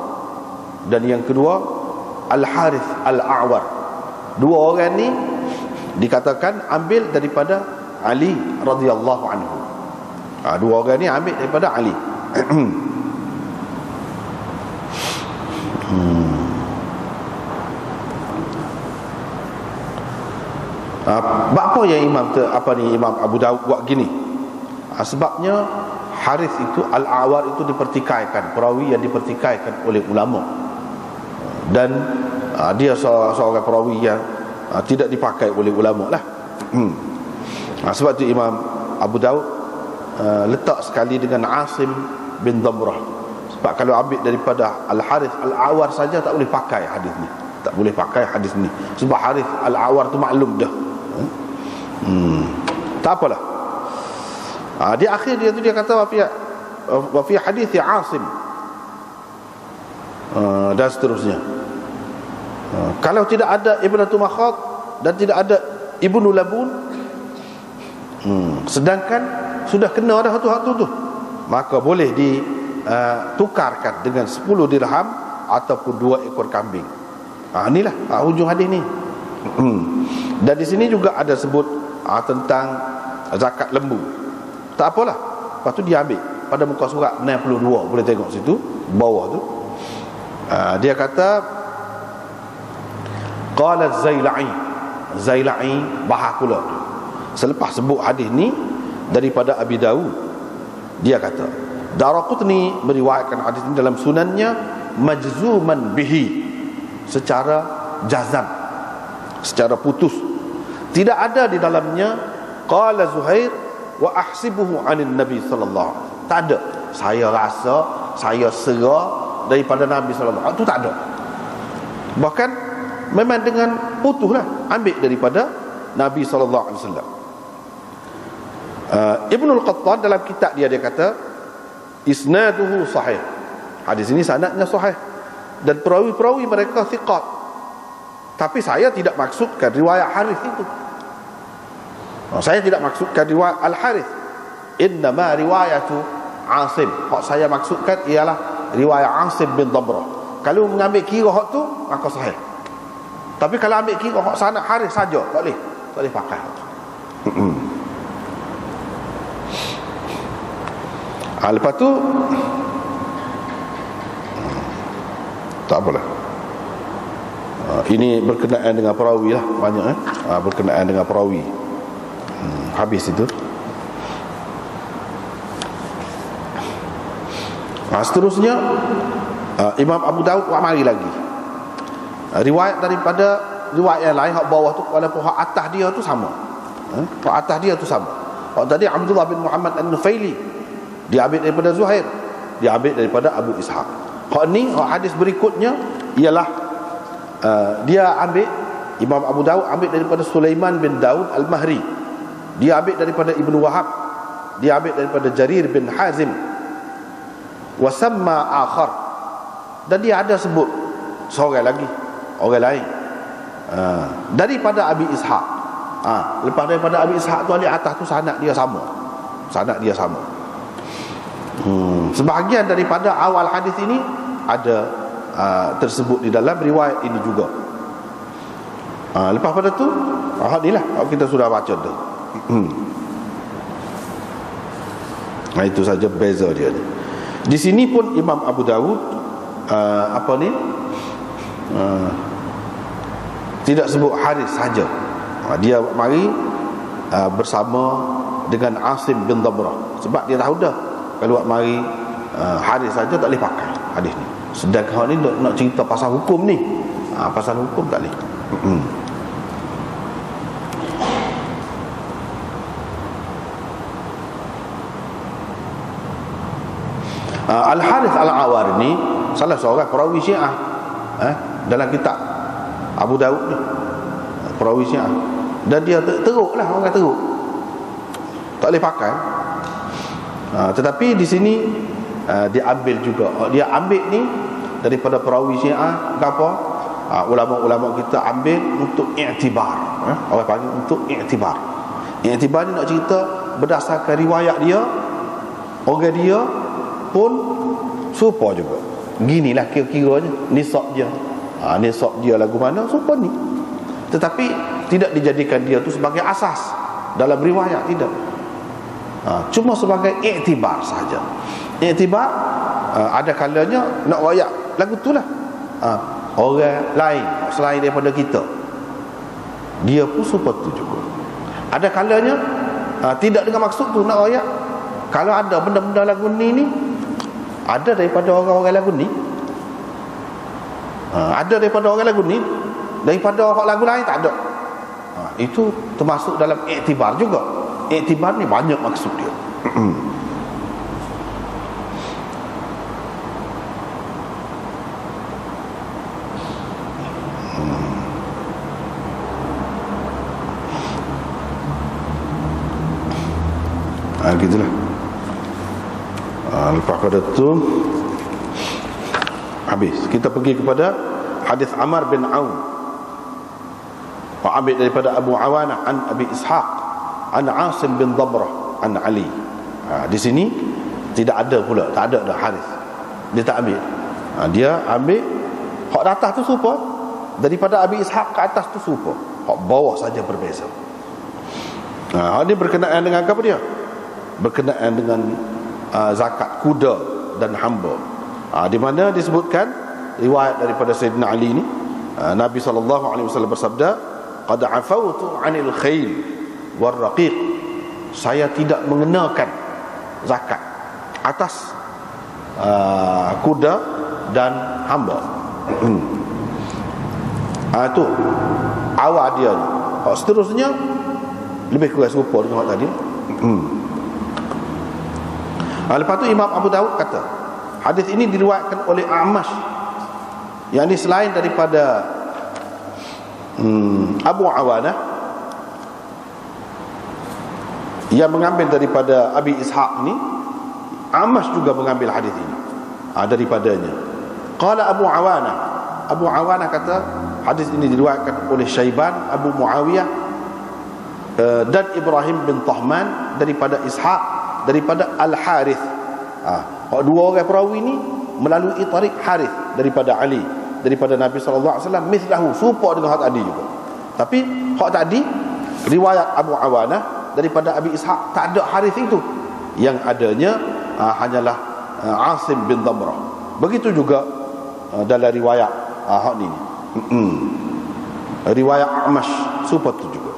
dan yang kedua Al-Harith Al-A'war. 2 orang ni dikatakan ambil daripada Ali radhiyallahu anhu. 2 orang ni ambil daripada Ali. Apa yang Imam Abu Dawud buat gini? Sebabnya Harith itu, Al-Awar itu dipertikaikan, perawi yang dipertikaikan oleh ulama, dan dia seorang perawi yang tidak dipakai oleh ulama lah. Sebab itu Imam Abu Dawud letak sekali dengan Asim bin Damrah. Sebab kalau ambil daripada Al-Harith Al-Awar saja tak boleh pakai hadis ni, tak boleh pakai hadis ni, sebab Harith Al-Awar tu maklum dah. Tak apalah. Di akhir dia kata wa fi hadis Asim, dan seterusnya. Kalau tidak ada Ibnatu Makhad dan tidak ada Ibnu Labun, sedangkan sudah kena dah satu tu, maka boleh ditukarkan dengan 10 dirham ataupun 2 ekor kambing. Inilah hujung hadis ni. Dan di sini juga ada sebut tentang zakat lembu. Tak apalah. Lepas tu dia ambil pada muka surat 62, boleh tengok situ bawah tu. Dia kata qala Az-Zailai, Zailai bahas pula tu. Selepas sebut hadis ni daripada Abi Dawud, dia kata Daraqutni meriwayatkan hadis ini dalam sunannya majzuman bihi, secara jazam, secara putus. Tidak ada di dalamnya qala Zuhair wa ahsibuhu anin Nabi sallallahu alaihi wasallam. Tak ada saya rasa, saya serah daripada Nabi sallallahu alaihi wasallam. Itu tak ada. Bahkan memang dengan putuslah ambil daripada Nabi sallallahu alaihi wasallam. Ibnul Qattan dalam kitab dia kata isnaduhu sahih. Hadis ini sanadnya sahih dan perawi-perawi mereka thiqat. Tapi saya tidak maksudkan riwayat Harith itu. Saya tidak maksudkan riwayat Al-Harith. innama riwayatu Asim. Hak saya maksudkan ialah riwayat Asim bin Dabrah. Kalau mengambil kira hak tu maka sahih. Tapi kalau ambil kira hak sanad Haris saja tak boleh pakai. Lepas tu tak apalah. Ini berkenaan dengan perawi lah, banyak berkenaan dengan perawi. Habis itu. Seterusnya Imam Abu Daud mari lagi riwayat daripada riwayat yang lain hak bawah tu, walaupun hak atas dia tu sama. Hak atas dia tu sama. Hak tadi Abdullah bin Muhammad An-Nufaili dia ambil daripada Zuhair, dia ambil daripada Abu Ishaq. Hak ni hak hadis berikutnya ialah dia ambil, Imam Abu Daud ambil daripada Sulaiman bin Daud Al-Mahri, dia ambil daripada Ibnu Wahab, dia ambil daripada Jarir bin Hazim, wasamma akhar, dan dia ada sebut seorang lagi, orang lain daripada Abi Ishaq. Lepas daripada Abi Ishaq tu di atas tu sanad dia sama. Sebahagian daripada awal hadis ini ada tersebut di dalam riwayat ini juga. Lepas pada tu inilah kita sudah baca tu. Itu saja beza dia ni. Di sini pun Imam Abu Dawud tidak sebut Haris saja. Dia mari bersama dengan Asim bin Dabrah, sebab dia tahu dah kalau mari Haris saja tak boleh pakai hadis ni. Sedangkan ni nak cerita pasal hukum ni, pasal hukum tak boleh. Al-Harith Al-Awar ni salah seorang perawi Syiah dalam kitab Abu Daud ni, perawi Syiah, dan dia teruk lah, orang teruk, tak boleh pakai. Tetapi di sini dia ambil juga, dia ambil ni daripada perawi Syiah. Kenapa? Ulama-ulama kita ambil untuk i'tibar, orang panggil untuk i'tibar. I'tibar ni nak cerita berdasarkan riwayat dia, orang dia pun serupa juga. Ginilah kira-kiranya nisab dia. Nisab dia lagu mana serupa ni. Tetapi tidak dijadikan dia tu sebagai asas dalam riwayat, tidak. Cuma sebagai iktibar saja. Iktibar ada kalanya nak royak lagu tu lah. Orang lain selain daripada kita, dia pun serupa tu juga. Ada kalanya tidak dengan maksud tu nak royak. Kalau ada benda-benda lagu ni ada daripada orang-orang lagu ni, ada daripada orang lagu ni, daripada orang lagu lain tak ada. Itu termasuk dalam iktibar juga. Iktibar ni banyak maksud dia. Gitulah. Lepas pada tu habis, kita pergi kepada hadis Amr bin Aun, ambil daripada Abu Awanah an Abi Ishaq an Asim bin Dabrah an Ali. Di sini tidak ada pula, tak ada dah Haris, dia tak ambil. Dia ambil hak atas tu serupa, daripada Abi Ishaq ke atas tu serupa, hak bawah saja berbeza. Hak ni berkenaan dengan apa dia? Berkenaan dengan zakat kuda dan hamba, di mana disebutkan riwayat daripada Sayyidina Ali ni, Nabi SAW bersabda, qad afawtu 'anil khayl war raqiq, saya tidak mengenakan zakat atas kuda dan hamba. Itu awal dia ni. Seterusnya lebih kurang serupa dengan tadi. Lepas tu Imam Abu Dawud kata hadis ini diriwayatkan oleh A'mash, yang ini selain daripada Abu Awanah yang mengambil daripada Abi Ishaq ni, A'mash juga mengambil hadis ini daripadanya. Qala Abu Awanah kata hadis ini diriwayatkan oleh Syaiban Abu Muawiyah dan Ibrahim bin Tahman daripada Ishaq daripada Al-Harith. Dua orang perawi ni melalui tarik Harith daripada Ali, daripada Nabi sallallahu alaihi wasallam, mislahu, serupa dengan hak tadi juga. Tapi hak tadi riwayat Abu Awanah daripada Abi Ishaq tak ada Harith itu. Yang adanya hanyalah Asim bin Damrah. Begitu juga dalam riwayat hak ni. Riwayat Amash serupa tu juga.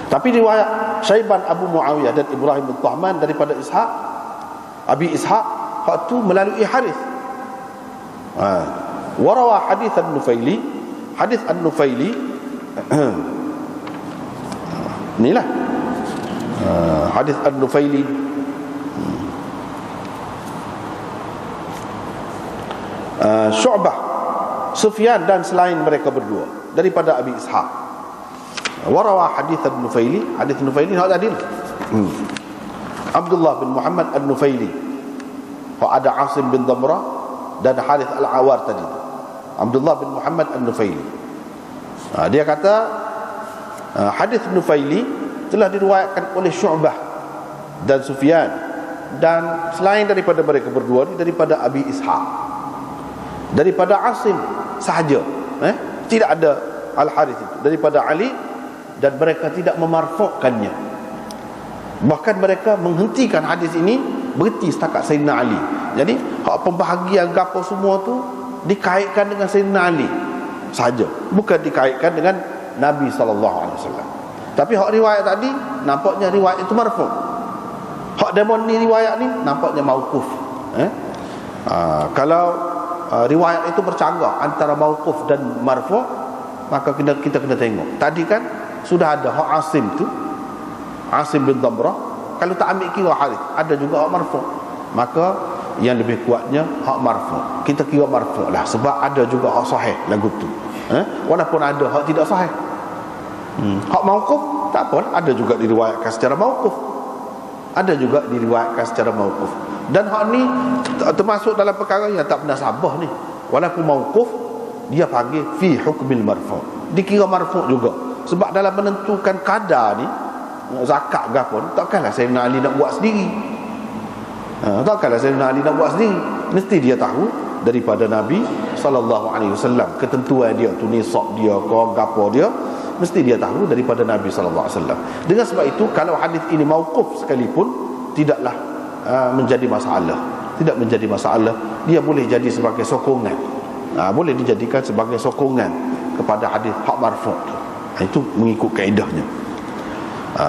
Tapi riwayat Syaiban Abu Muawiyah dan Ibrahim bin Tahman daripada Ishaq, Abi Ishaq, hak tu melalui Harith. Warawa hadith An-Nufaili, hadith An-Nufaili inilah hadith An-Nufaili. Syu'bah, Sufyan dan selain mereka berdua daripada Abi Ishaq. Warawa hadith An-Nufaili, hadith An-Nufaili hak tadi Abdullah bin Muhammad An-Nufaili, ada Asim bin Damrah dan Harith Al-Awar tadi. Abdullah bin Muhammad An-Nufaili, dia kata hadith Nufaili telah diriwayatkan oleh Syu'bah dan Sufyan dan selain daripada mereka berdua ni daripada Abi Ishaq, daripada Asim sahaja, tidak ada Al-Harith itu, daripada Ali, dan mereka tidak memarfu'kannya. Bahkan mereka menghentikan hadis ini berhenti setakat Sayyidina Ali. Jadi hak pembahagian gapo semua tu dikaitkan dengan Sayyidina Ali saja, bukan dikaitkan dengan Nabi SAW. Tapi hak riwayat tadi nampaknya riwayat itu marfu'. Hak demon ni riwayat ni nampaknya mauquf. Kalau riwayat itu bercanggah antara mauquf dan marfu', maka kita kena tengok. Tadi kan sudah ada hak Asim tu, Asim bin Damrah. Kalau tak ambil kira Harith, ada juga hak marfu'. Maka yang lebih kuatnya hak marfu'. Kita kira marfu' lah, sebab ada juga hak sahih lagu tu. Walaupun ada hak tidak sahih. Hak mauquf tak apa, ada juga diriwayatkan secara mauquf, ada juga diriwayatkan secara mauquf. Dan hak ni termasuk dalam perkara yang tak pernah sabah ni. Walaupun mauquf, dia panggil fi hukmil marfu', dikira marfu' juga. Sebab dalam menentukan kadar ni, zakat ke apa, takkanlah Sayyidina Ali nak buat sendiri. Takkanlah Sayyidina Ali nak buat sendiri. Mesti dia tahu daripada Nabi SAW ketentuan dia tu, nisab dia ke gapo dia, mesti dia tahu daripada Nabi SAW. Dengan sebab itu kalau hadis ini mauquf sekalipun tidaklah menjadi masalah. Tidak menjadi masalah. Dia boleh jadi sebagai sokongan, boleh dijadikan sebagai sokongan kepada hadis hak marfu'. Itu mengikut kaedahnya.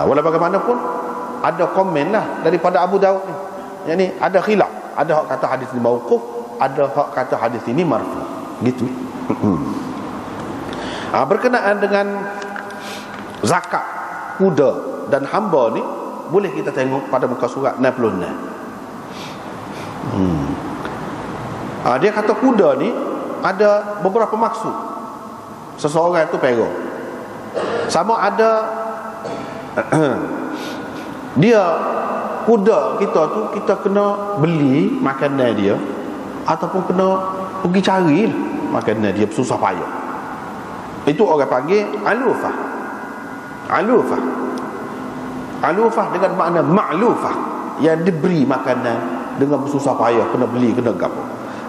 Walau bagaimanapun ada komen lah daripada Abu Daud ni. Yang ni ada khilaf. Ada hak kata hadis ini mauquf, ada hak kata hadis ini marfu'. Gitu. Berkenaan dengan zakat kuda dan hamba ni, boleh kita tengok pada muka surat 66. Dia kata kuda ni ada beberapa maksud. Seseorang itu pegang, sama ada dia kuda kita tu kita kena beli makanan dia, ataupun kena pergi cari makanan dia susah payah. Itu orang panggil alufah. Alufah, alufah dengan makna ma'lufah, yang diberi makanan dengan bersusah payah, kena beli, kena gapo.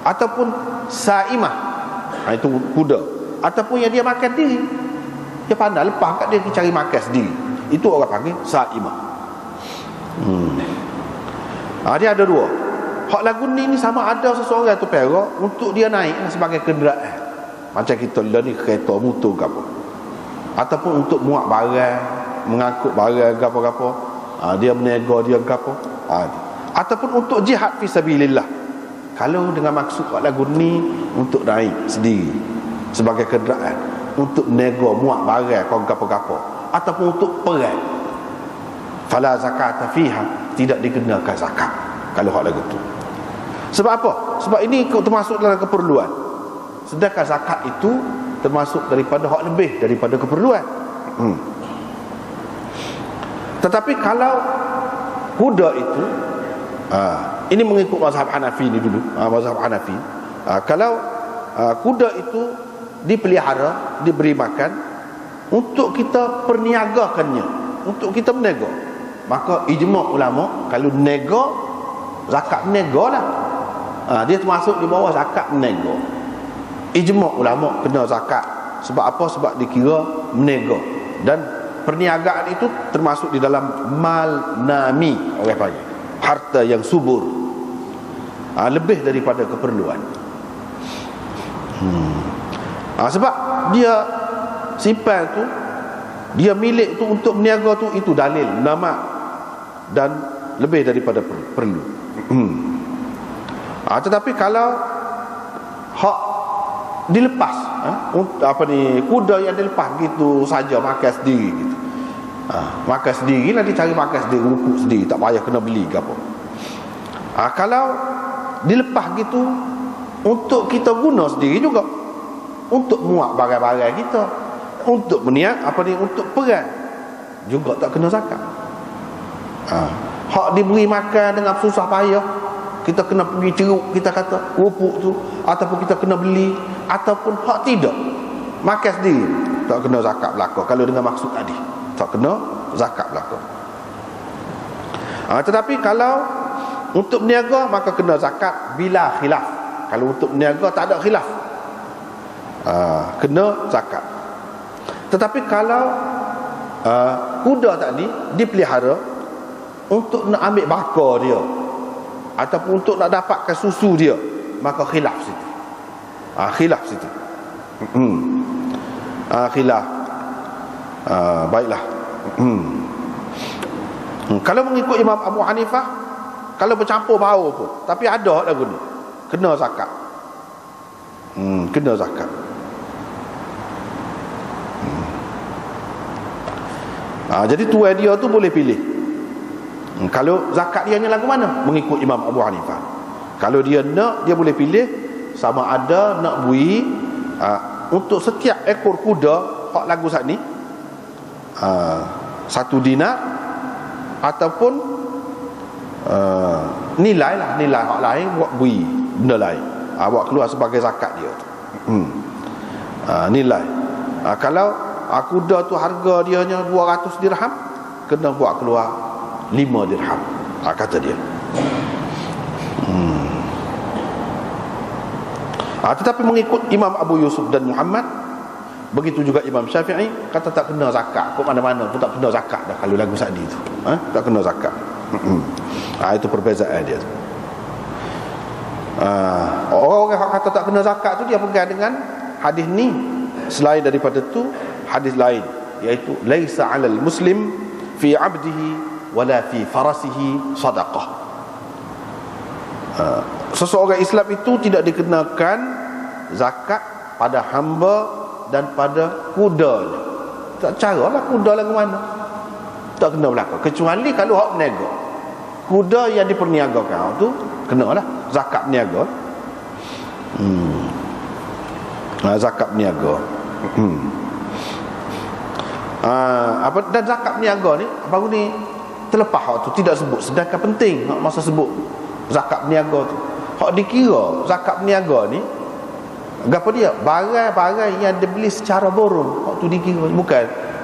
Ataupun saimah, itu kuda. Ataupun yang dia makan diri, dia pandai lepas kat dia pergi cari makan sendiri. Itu orang panggil saimah. Dia ada dua. Hak lagu ni sama ada seseorang tu perak untuk dia naik sebagai kenderaan, macam kita lah ni kereta motor ke apa, ataupun untuk muat barang, mengangkut barang ke apa-apa, dia berniaga dia ke apa, ataupun untuk jihad fi sabilillah. Kalau dengan maksud hak lagu ni untuk naik sendiri sebagai kenderaan, untuk berniaga muat barang ke apa-apa, ataupun untuk perang, fala zakata fiha, tidak dikenakan zakat kalau hak lagu tu. Sebab apa? Sebab ini termasuk dalam keperluan. Sedangkan zakat itu termasuk daripada hak lebih daripada keperluan. Tetapi kalau kuda itu, ini mengikut mazhab Hanafi ni dulu, mazhab Hanafi, kalau kuda itu dipelihara, diberi makan untuk kita perniagakannya, untuk kita berniaga. maka ijma' ulama kalau nego zakat nego lah. Dia termasuk di bawah zakat nego. Ijma' ulama kena zakat. Sebab apa? Sebab dikira menego. Dan perniagaan itu termasuk di dalam mal nami, orang panggil harta yang subur, lebih daripada keperluan. Sebab dia simpan tu, dia milik tu untuk berniaga tu, itu dalil nama dan lebih daripada perlu. Tetapi kalau hak dilepas, kuda yang dilepas gitu saja, makan sendiri gitu. Makan sendiri lah, dia cari makan sendiri, rupuk sendiri, tak payah kena beli ke apa. Kalau dilepas gitu untuk kita guna sendiri juga, untuk muat barang-barang kita, untuk berniat untuk perang juga tak kena zakat. Hak diberi makan dengan susah payah, kita kena pergi ceruk, kita kata rupuk tu, ataupun kita kena beli, ataupun hak tidak makan sendiri, tak kena zakat belaka. Kalau dengan maksud tadi, tak kena zakat belaka. Tetapi kalau untuk berniaga, maka kena zakat bila khilaf. Kalau untuk berniaga tak ada khilaf, kena zakat. Tetapi kalau kuda tadi dipelihara untuk nak ambil bakar dia, ataupun untuk nak dapatkan susu dia, maka khilaf situ. Khilaf situ. Khilaf. Baiklah. Kalau mengikut Imam Abu Hanifah, kalau bercampur bau pun, tapi ada lagu ni, kena zakat. Kena zakat. Jadi tuan dia tu boleh pilih. Kalau zakat dia lagu mana? Mengikut Imam Abu Hanifah. Kalau dia nak, dia boleh pilih sama ada nak beri untuk setiap ekor kuda hak lagu saat ni 1 dinar, ataupun nilai hak lain buat beri benda lain, buat keluar sebagai zakat dia tu. Nilai. Kalau kuda tu harga dia hanya 200 dirham, kena buat keluar 5 dirham, kata dia. Tetapi mengikut Imam Abu Yusuf dan Muhammad, begitu juga Imam Syafi'i, kata tak kena zakat. Kok mana-mana pun tak kena zakat dah kalau lagu sadi tu. Tak kena zakat. Itu perbezaan dia tu. Orang yang kata tak kena zakat tu, dia pegang dengan hadis ni. Selain daripada tu, hadis lain, iaitu laisa 'alal muslim fi 'abdihi wala fi farasihi sadaqah. Seseorang Islam itu tidak dikenakan zakat pada hamba dan pada kudanya. Tak caralah kuda lagu mana, tak kena berlaku, kecuali kalau hak berniaga. Kuda yang diperniagakan tu kenalah zakat berniaga. Zakat berniaga. Dan zakat berniaga ni baru ni terlepas hak tu tidak sebut, sedangkan penting hak masa sebut zakat berniaga tu. Hak dikira zakat berniaga ni apa dia? Barang-barang yang dibeli secara borong, hak tu dikira.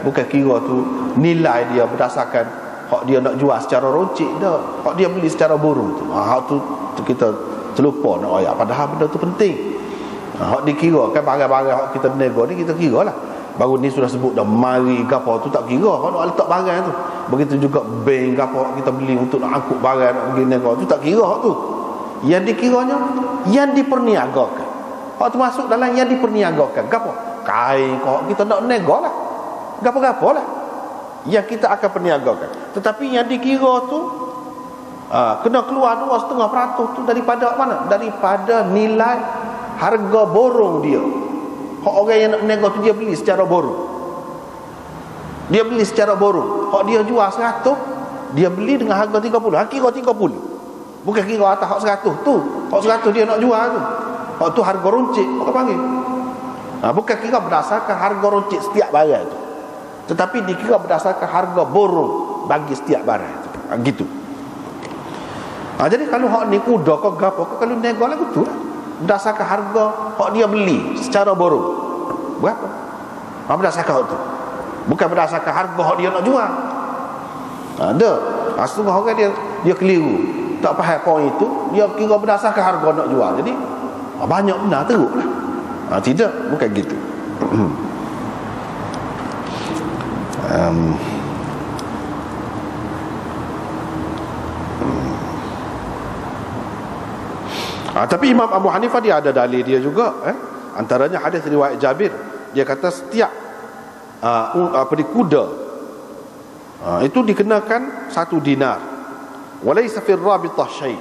Bukan kira tu nilai dia berdasarkan hak dia nak jual secara roncik dah. Hak dia beli secara borong tu. Hak tu kita terlupa nak ayat, padahal benda tu penting. Hak dikira kan barang-barang hak kita berniaga ni, kita kira lah. Baru ni sudah sebut dah mari gapo tu tak kira, hak nak letak barang tu. Begitu juga bank gapo kita beli untuk nak angkut barang nak pergi niaga tu tak kira hak tu. Yang dikiranya yang diperniagakan. Hak tu masuk dalam yang diperniagakan. Gapo? Kain kau kita nak niaga lah. Gapo-gapo lah yang kita akan perniagakan. Tetapi yang dikira tu kena keluar 2,5% tu daripada mana? Daripada nilai harga borong dia. Hak orang yang nak berniaga tu dia beli secara borong. Dia beli secara borong. Hak dia jual 100, dia beli dengan harga 30. Kira 30. Bukan kira atas hak 100 tu. Hak 100 dia nak jual tu. Hak tu harga runcit, orang panggil. Bukan kira berdasarkan harga runcit setiap barang tu, tetapi dikira berdasarkan harga borong bagi setiap barang tu. Gitu. Jadi kalau hak ni kuda ke gapo ke, kalau niaga lagu tu lah, berdasarkan harga hak dia beli secara borong berapa. Berdasarkan hak tu, bukan berdasarkan harga hak dia nak jual. Ada. Setengah orang dia keliru, tak faham poin itu, dia kira berdasarkan harga nak jual. Jadi banyak benar teruklah. Tidak, bukan gitu. Tapi Imam Abu Hanifah dia ada dalil dia juga, antaranya hadis riwayat Jabir. Dia kata setiap kuda itu dikenakan 1 dinar. Walaysa fir rabitah syai'.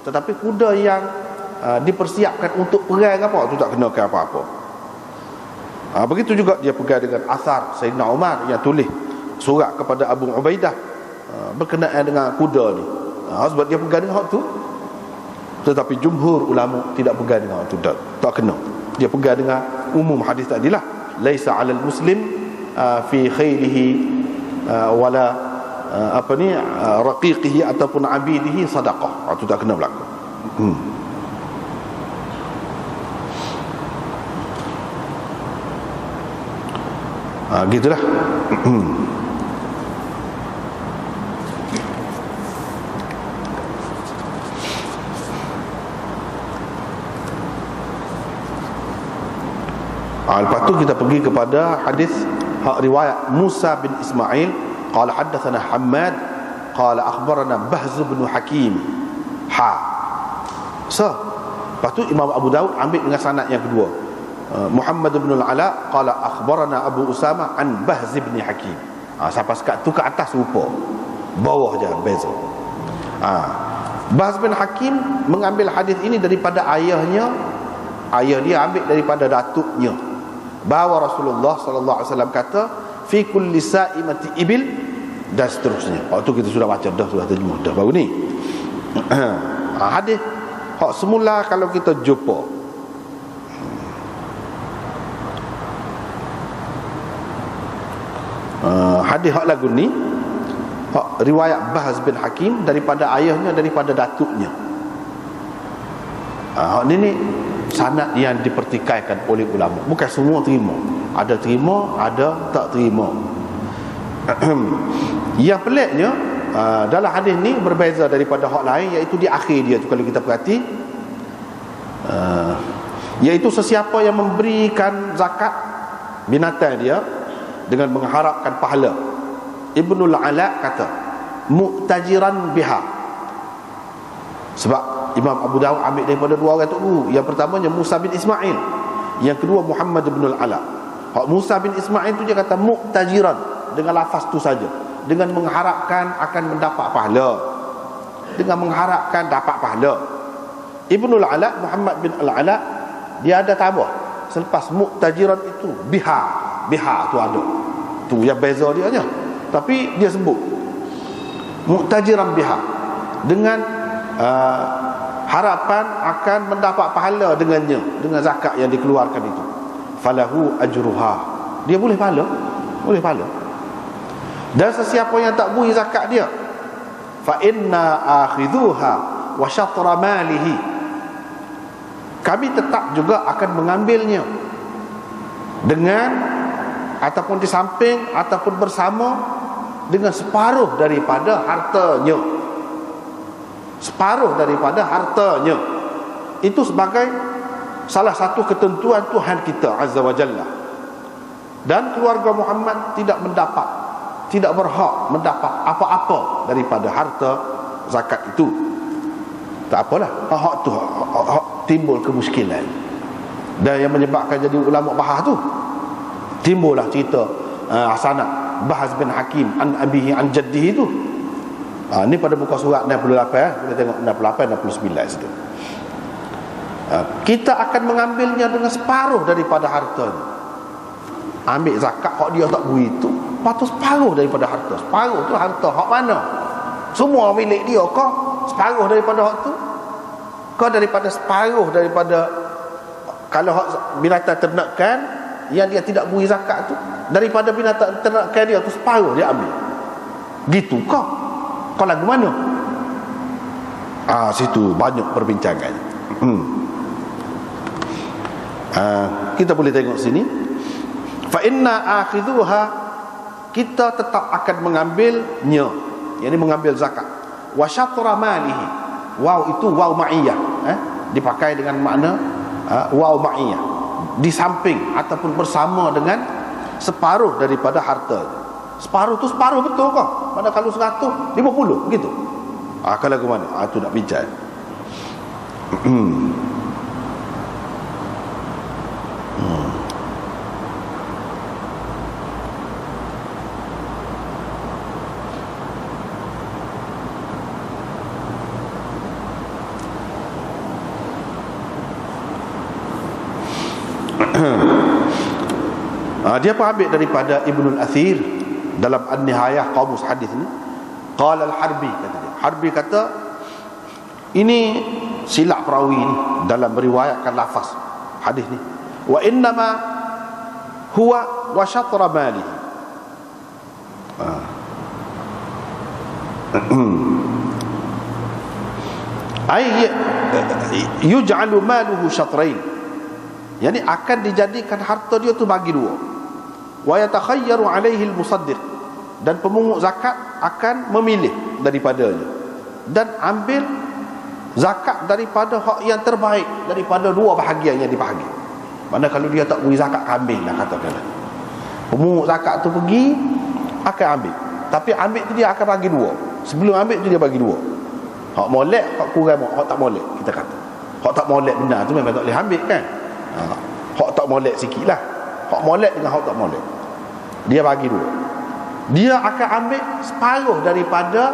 Tetapi kuda yang dipersiapkan untuk perang apa, itu tak kenakan apa-apa. Begitu juga dia pegang dengan asar Sayyidina Umar yang tulis surat kepada Abu Ubaidah berkenaan dengan kuda ni. Sebab dia pegang dengan hak tu. Tetapi jumhur ulama tidak pegang dengan hak tu, tak kena. Dia pegang dengan umum hadis tadilah, laisa 'alal muslim fi khairihi wala raqiqihi ataupun abidihi sadaqah. Itu tak kena berlaku. Gitulah. Lepas tu kita pergi kepada hadis riwayat Musa bin Ismail qala haddatsana Hammad qala akhbarana Bahz bin Hakim. Lepas tu Imam Abu Daud ambil dengan sanad yang kedua. Muhammad bin al-Ala qala akhbarana Abu Usama an Bahz bin Hakim. Sampai sekat tu ke atas rupa, bawah je beza. Bahz bin Hakim mengambil hadis ini daripada ayahnya. Ayah dia ambil daripada datuknya, bahawa Rasulullah sallallahu alaihi wasallam kata fi kulli sa'imati ibil, dan seterusnya. Waktu kita sudah baca dah, sudah terjemah dah baru ni. Hadis hak semula kalau kita jumpa hadis hak lagu ni, hak riwayat Bahz bin Hakim daripada ayahnya, daripada datuknya. Hak ni sanad yang dipertikaikan oleh ulama. Bukan semua terima. Ada terima, ada tak terima. Yang peliknya dalam hadis ni berbeza daripada hak lain, iaitu di akhir dia tu kalau kita perhati, iaitu sesiapa yang memberikan zakat binatang dia dengan mengharapkan pahala. Ibnul Ala kata mu'tajiran biha. Sebab Imam Abu Dawud ambil daripada 2 orang tu. Yang pertamanya Musa bin Ismail, yang kedua Muhammad bin al-Ala. Musa bin Ismail tu dia kata mu'tajiran, dengan lafaz tu saja, dengan mengharapkan akan mendapat pahala, dengan mengharapkan dapat pahala. Ibnul Ala, Muhammad bin al-Ala, dia ada tambah selepas mu'tajiran itu biha tu ada. Tu yang beza dia nya. Tapi dia sebut mu'tajiran biha, dengan harapan akan mendapat pahala dengannya, dengan zakat yang dikeluarkan itu. Falahu ajruha, dia boleh pahala, boleh pahala. Dan sesiapa yang tak beri zakat dia, fa inna akhidhuha wa syatra malihi, kami tetap juga akan mengambilnya dengan ataupun di samping ataupun bersama dengan separuh daripada hartanya. Separuh daripada hartanya. Itu sebagai salah satu ketentuan Tuhan kita Azza wa Jalla. Dan keluarga Muhammad tidak berhak mendapat apa-apa daripada harta zakat itu. Tak apalah, hak tu hak timbul kemuskilan. Dan yang menyebabkan jadi ulama bahas tu, timbullah cerita sanad Bahz bin Hakim an abihi an jaddihi tu. Ni pada buka surat 68, kita tengok 68 69 situ. Kita akan mengambilnya dengan separuh daripada hartanya. Ambil zakat hak dia tak beri tu, patut separuh daripada harta. Separuh tu harta hak mana? Semua milik dia kah? Separuh daripada hak tu? Kau daripada separuh daripada, kalau hak binatang ternakan yang dia tidak beri zakat tu, daripada binatang ternakan dia tu separuh dia ambil. Gitu kah? Kau lagu mana? Situ banyak perbincangan. Kita boleh tengok sini. Fa inna akhidhuha, kita tetap akan mengambilnya yakni mengambil zakat. Wa syatra malihi, waw itu waw ma'iyah, dipakai dengan makna waw ma'iyah, di samping ataupun bersama dengan separuh daripada harta. Separuh tu separuh betul kah? Mana kalau 150 begitu? Kalau ke mana? Tu nak bincang. Dia pun ambil daripada Ibnul Athir dalam An-Nihayah Qamus Hadis ni. Qala Al-Harbi, kata dia. Harbi kata ini silap perawi ni dalam meriwayatkan lafaz hadis ni. Wa innama huwa wa syatra malihi. Ay yuj'alu maluhu syatrain, yani akan dijadikan harta dia tu bagi dua. Wa yatakhayyaru alaihi al-musaddiq, dan pemungut zakat akan memilih daripadanya dan ambil zakat daripada hak yang terbaik daripada dua bahagian yang dibahagi. Mana kalau dia tak beri zakat kambing lah katakanlah, pemungut zakat tu pergi akan ambil, tapi ambil tu dia akan bagi dua. Sebelum ambil tu dia bagi dua, hak molek, hak kurang, hak tak molek. Kita kata hak tak molek benar tu memang tak boleh ambil kan. Hak tak molek sikit lah, hak molek dengan hak tak molek dia bagi dua. Dia akan ambil separuh daripada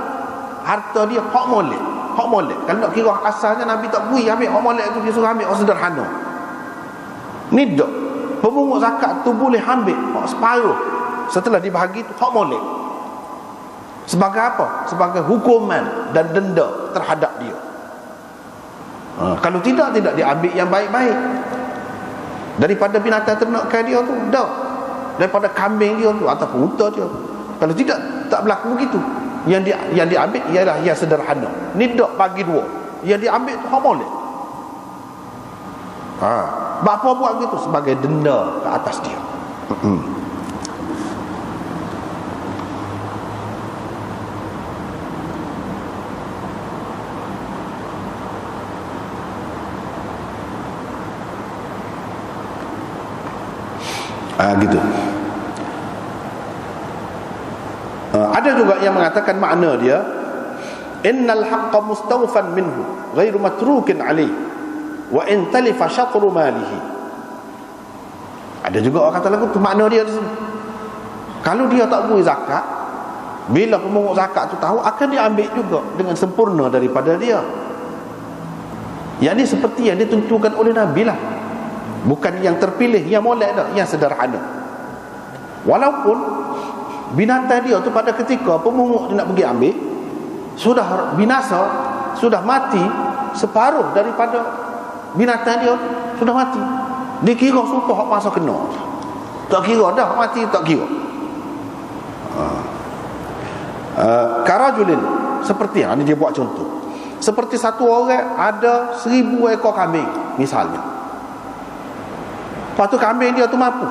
harta dia hak molek. Hak molek, kalau nak kira asalnya Nabi tak beri ambil hak molek tu, dia suruh ambil hak sederhana. Ni tak, pemungut zakat tu boleh ambil hak separuh setelah dibahagi tu hak molek. Sebagai apa? Sebagai hukuman dan denda terhadap dia. Kalau tidak diambil yang baik-baik daripada binatang ternakan dia tu, dah, daripada kambing dia tu ataupun unta dia. Kalau tidak, tak berlaku begitu. Yang diambil ialah yang sederhana. Ni dak bagi dua. Yang diambil tu hak boleh. Bapa buat gitu sebagai denda ke atas dia. Gitu. Ada juga yang mengatakan makna dia innal haqqa mustawfan minhu ghairu matrukin alaih wa in talifa syatru malihi. Ada juga orang kata lagu tu makna dia tu, kalau dia tak beri zakat, bila pemungut zakat tu tahu, akan diambil juga dengan sempurna daripada dia. Yang ni seperti yang ditentukan oleh Nabi lah, bukan yang terpilih, yang molek dah, yang sederhana. Walaupun binatang dia tu pada ketika pemungut dia nak pergi ambil sudah binasa, sudah mati, separuh daripada binatang dia sudah mati, dikira sumpah hak masa kena, tak kira dah mati, tak kira. Karajulin, seperti ini dia buat contoh, seperti satu orang ada 1000 ekor kambing misalnya. Lepas tu kambing dia tu mampu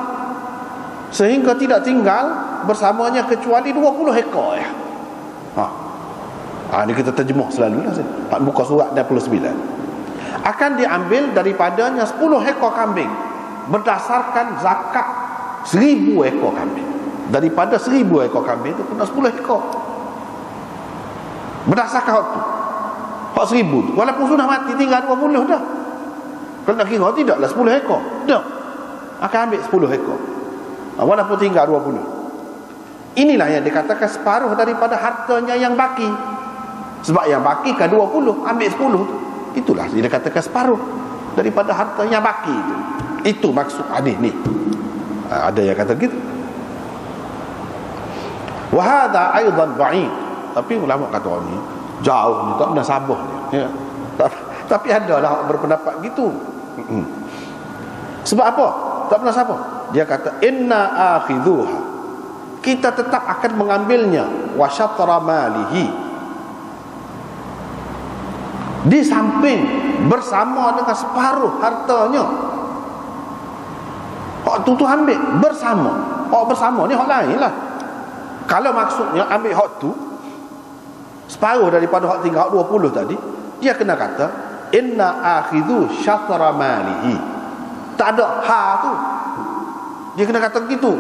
sehingga tidak tinggal bersamanya kecuali 20 ekor ya. Ini kita terjemah selalu lah, buka surat 69. Akan diambil daripadanya 10 ekor kambing berdasarkan zakat 1000 ekor kambing. Daripada 1000 ekor kambing itu kena 10 ekor berdasarkan hak tu, hak 1000 tu, walaupun sudah mati tinggal 20 dah. Kalau nak kira tidaklah 10 ekor dah, akan ambil 10 ekor walaupun tinggal 20. Inilah yang dikatakan separuh daripada hartanya yang baki. Sebab yang baki kan 20, ambil 10 tu, itulah dia dikatakan separuh daripada hartanya baki itu. Itu maksud hadis ni. Ada yang kata gitu. Wa hadha aidan ba'id. Tapi ulama kata ni jauh ni, tak pernah sabah dia. Tapi ada lah berpendapat gitu. Sebab apa? Tak pernah sabah. Dia kata inna akhidhuha, kita tetap akan mengambilnya, wa syatra malihi, di samping bersama dengan separuh hartanya. Hak tu ambil bersama. Hak bersama ni hak lain lah. Kalau maksudnya ambil hak tu separuh daripada hak tinggal, hak 20 tadi, dia kena kata inna akhidhu syatra malihi. Tak ada ha tu. Dia kena kata begitu.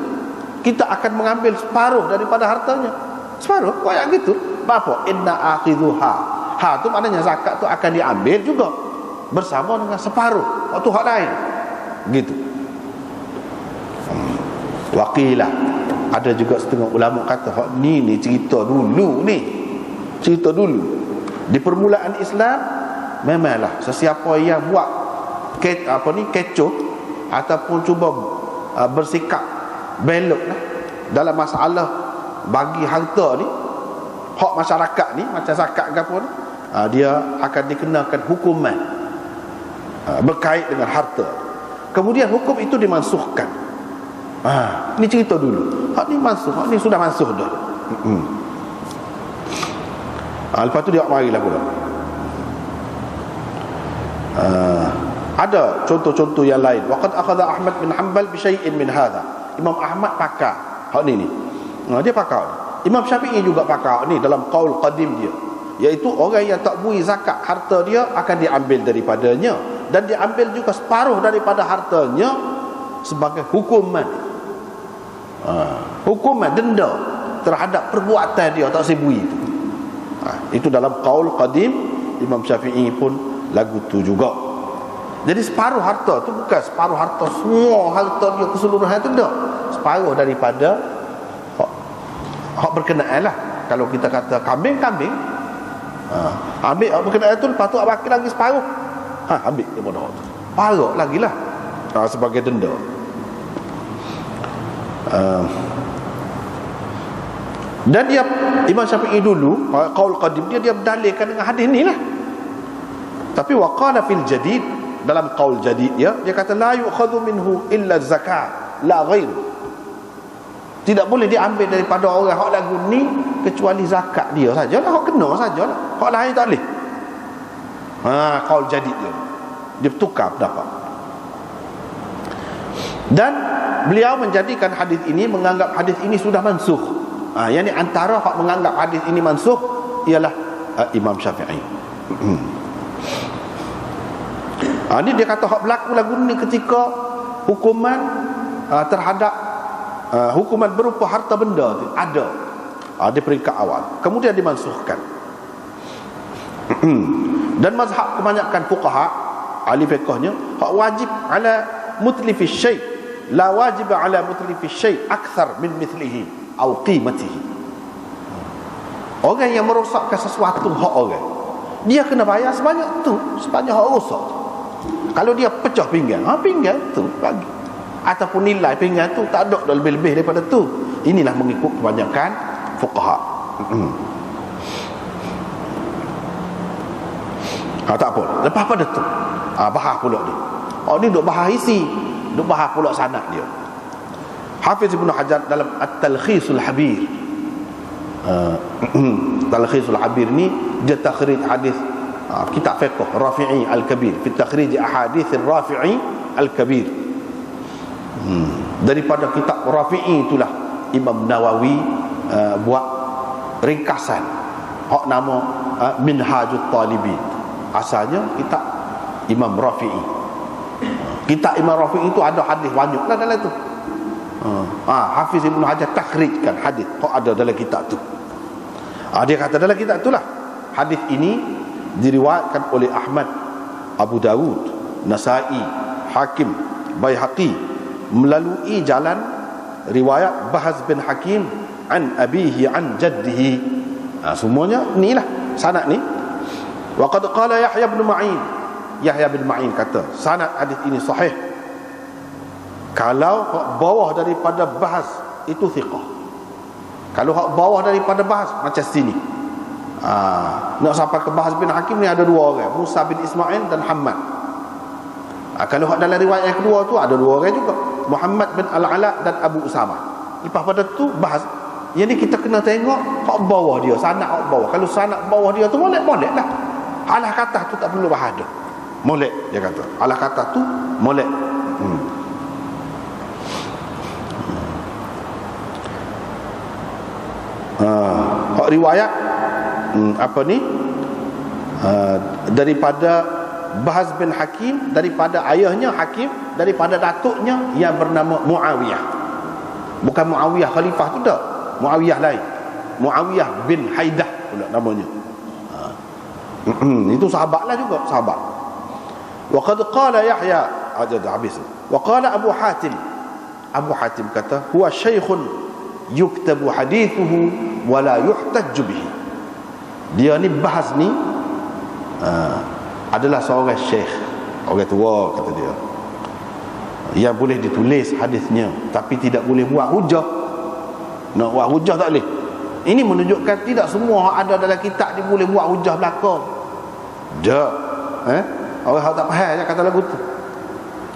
Kita akan mengambil separuh daripada hartanya. Separuh, kayak gitu. Apa? Inna akhidhu ha. Ha tu maknanya zakat tu akan diambil juga bersama dengan separuh waktu hak lain. Gitu. Waqilah, ada juga setengah ulama kata hak ni cerita dulu ni. Cerita dulu. Di permulaan Islam memanglah sesiapa yang buat kecoh ataupun cuba bersikap belok dalam masalah bagi harta ni, hak masyarakat ni macam zakat ke apa ni, dia akan dikenakan hukuman berkait dengan harta. Kemudian hukum itu dimansuhkan. Ini cerita dulu. Hak ni mansuh, hak ni sudah mansuh dah. Lepas tu dia marilah pula. Ada contoh-contoh yang lain. Waqad akhadha Ahmad bin Hanbal bi syai'in min hadha. Imam Ahmad pakar hak ni. Dia pakar. Imam Syafi'i juga pakar ni dalam qaul qadim dia, iaitu orang yang tak bui zakat, harta dia akan diambil daripadanya, dan diambil juga separuh daripada hartanya sebagai hukuman. Hukuman denda terhadap perbuatan dia tak sebui itu. Itu dalam qaul qadim Imam Syafi'i pun lagu tu juga. Jadi separuh harta tu bukan separuh harta semua harta dia keseluruhan tu, tak. Separuh daripada hak berkenaan lah. Kalau kita kata kambing, ambil hak berkenaan tu, lepas tu bakal lagi separuh, ambil daripada hak tu, separuh lagi lah sebagai denda. Dan dia Imam Syafi'i dulu qaul qadim dia berdalilkan dengan hadis ni lah. Tapi waqala fil jadid, dalam qaul jadid dia kata la yu'khadhu minhu illa zakat la ghair. Tidak boleh diambil daripada orang hak lagu ni kecuali zakat dia sajalah, hak kena sajalah, hak lain tak boleh. Qaul jadid dia bertukar pendapat. Dan beliau menjadikan hadis ini, menganggap hadis ini sudah mansukh. Yang ni antara hak menganggap hadis ini mansukh ialah Imam Syafi'i. Ini dia kata hak berlaku lagu ni ketika hukuman terhadap hukuman berupa harta benda tu ada di peringkat awal, kemudian dimansuhkan. Dan mazhab kebanyakan fuqaha ahli fiqhnya, hak wajib ala mutlifi syai', la wajib ala mutlifi syai' akthar min mithlihi atau qimatihi. Orang yang merosakkan sesuatu hak orang, dia kena bayar sebanyak tu, sebanyak hak rosak tu. Kalau dia pecah pinggan, pinggan tu bagi, ataupun nilai pinggan tu tak ada lebih-lebih daripada tu. Inilah mengikut kebanyakan fuqaha. Tak apa. Lepas pada tu bahas pula ni. Ni duk bahas isi, duk bahas pula sanad dia. Hafiz Ibn Hajar dalam At-Talkhisul Habir, Talkhisul Habir ni dia takhrij hadis kitab fiqh Rafi'i Al-Kabir, fi takhrij ahadits Rafi'i Al-Kabir. Daripada kitab Rafi'i itulah Imam Nawawi buat ringkasan hak nama Minhajut Talibin. Asalnya kitab Imam Rafi'i. Kitab Imam Rafi'i itu ada hadis banyaklah dalam tu. Hafiz Ibn Hajar takhrijkan hadis kok ada dalam kitab tu. Dia kata dalam kitab itulah hadis ini diriwayatkan oleh Ahmad, Abu Dawud, Nasa'i, Hakim, Baihaqi melalui jalan riwayat Bahz bin Hakim an abihi an jaddihi. Semuanya inilah sanad ni. Wa qad qala Yahya bin Ma'in, Yahya bin Ma'in kata sanad hadis ini sahih kalau hak bawah daripada Bahz itu thiqah. Kalau hak bawah daripada Bahz macam sini, nak sampai ke Bahz bin Hakim ni ada dua orang, Musa bin Ismail dan Hammad. Kalau hak dalam riwayat yang kedua tu ada dua orang juga, Muhammad bin Al-Ala dan Abu Usama. Lepas pada tu Bahz. Yang ni kita kena tengok hak bawah dia, sanad hak bawah. Kalau sanad bawah dia tu molek-molek lah. Alah kata tu tak perlu bahas dah. Molek dia kata. Alah kata tu molek. Hak riwayat apa ni, daripada Bahz bin Hakim, daripada ayahnya Hakim, daripada datuknya yang bernama Muawiyah. Bukan Muawiyah khalifah tu tak, Muawiyah lain, Muawiyah bin Haidah pula namanya. Itu sahabatlah juga, sahabat. Wa qad qala Yahya, dah habis. Wa qala Abu Hatim, Abu Hatim kata, huwa syaikhun yuktabu hadithuhu wa la yuhtajju bihi. Dia ni Bahz ni adalah seorang syekh, orang tua kata dia, yang boleh ditulis hadisnya tapi tidak boleh buat hujah. Nak buat hujah tak boleh. Ini menunjukkan tidak semua ada dalam kitab dia boleh buat hujah belaka. Dak. Orang tak faham je kata lagu tu.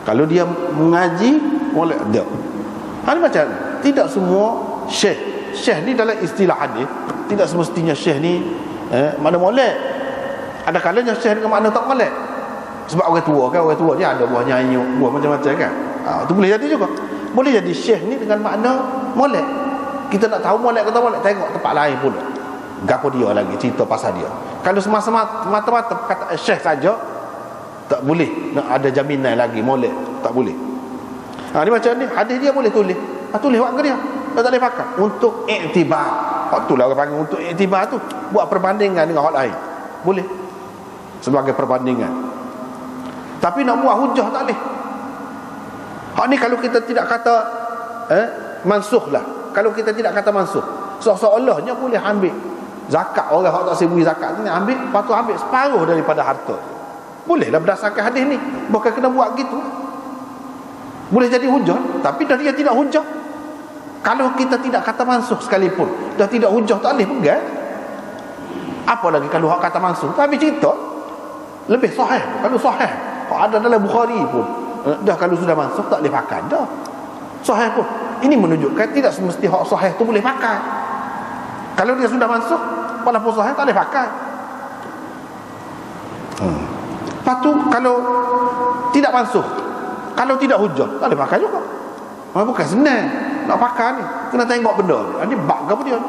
Kalau dia mengaji boleh dak. Ini macam tidak semua syekh. Syekh ni dalam istilah hadis tidak semestinya syekh ni mana molek. Ada kalanya syekh dengan makna tak molek. Sebab orang tua kan, orang tua dia ada buah nyayuk, buah macam-macam kan. Tu boleh jadi juga. Boleh jadi syekh ni dengan makna molek. Kita nak tahu molek kata molek, tengok tempat lain pula. Gapo dia lagi cerita pasal dia. Kalau semata-mata kata syekh saja, tak boleh nak ada jaminan lagi molek, tak boleh. Ni macam ni, hadis dia boleh tulis. Tulis buat ke dia? Tak boleh pakai untuk iktibar. Itulah orang panggil untuk iktibar tu, buat perbandingan dengan hak lain. Boleh sebagai perbandingan. Tapi nak buat hujah tak boleh. Hak ni kalau kita tidak kata mansuh lah. Kalau kita tidak kata mansuh, seolah-olahnya boleh ambil zakat orang hak tak sibui zakat ni, ambil, lepas tu ambil separuh daripada harta. Bolehlah berdasarkan hadis ni. Bukan kena buat gitu. Boleh jadi hujah, tapi dah dia tidak hujah. Kalau kita tidak kata mansuh sekalipun, dah tidak hujah tak boleh pegang. Apa lagi kalau hak kata mansuh? Tapi cerita lebih sahih. Kalau sahih, kalau ada dalam Bukhari pun, dah kalau sudah mansuh tak boleh pakai dah. Sahih pun. Ini menunjukkan tidak semesti hak sahih tu boleh pakai. Kalau dia sudah mansuh, walaupun sahih tak boleh pakai. Lepas tu kalau tidak mansuh, kalau tidak hujah, tak boleh pakai juga. Bukan senang nak pakai ni. Kena tengok benda ni. Ni bak ke apa dia?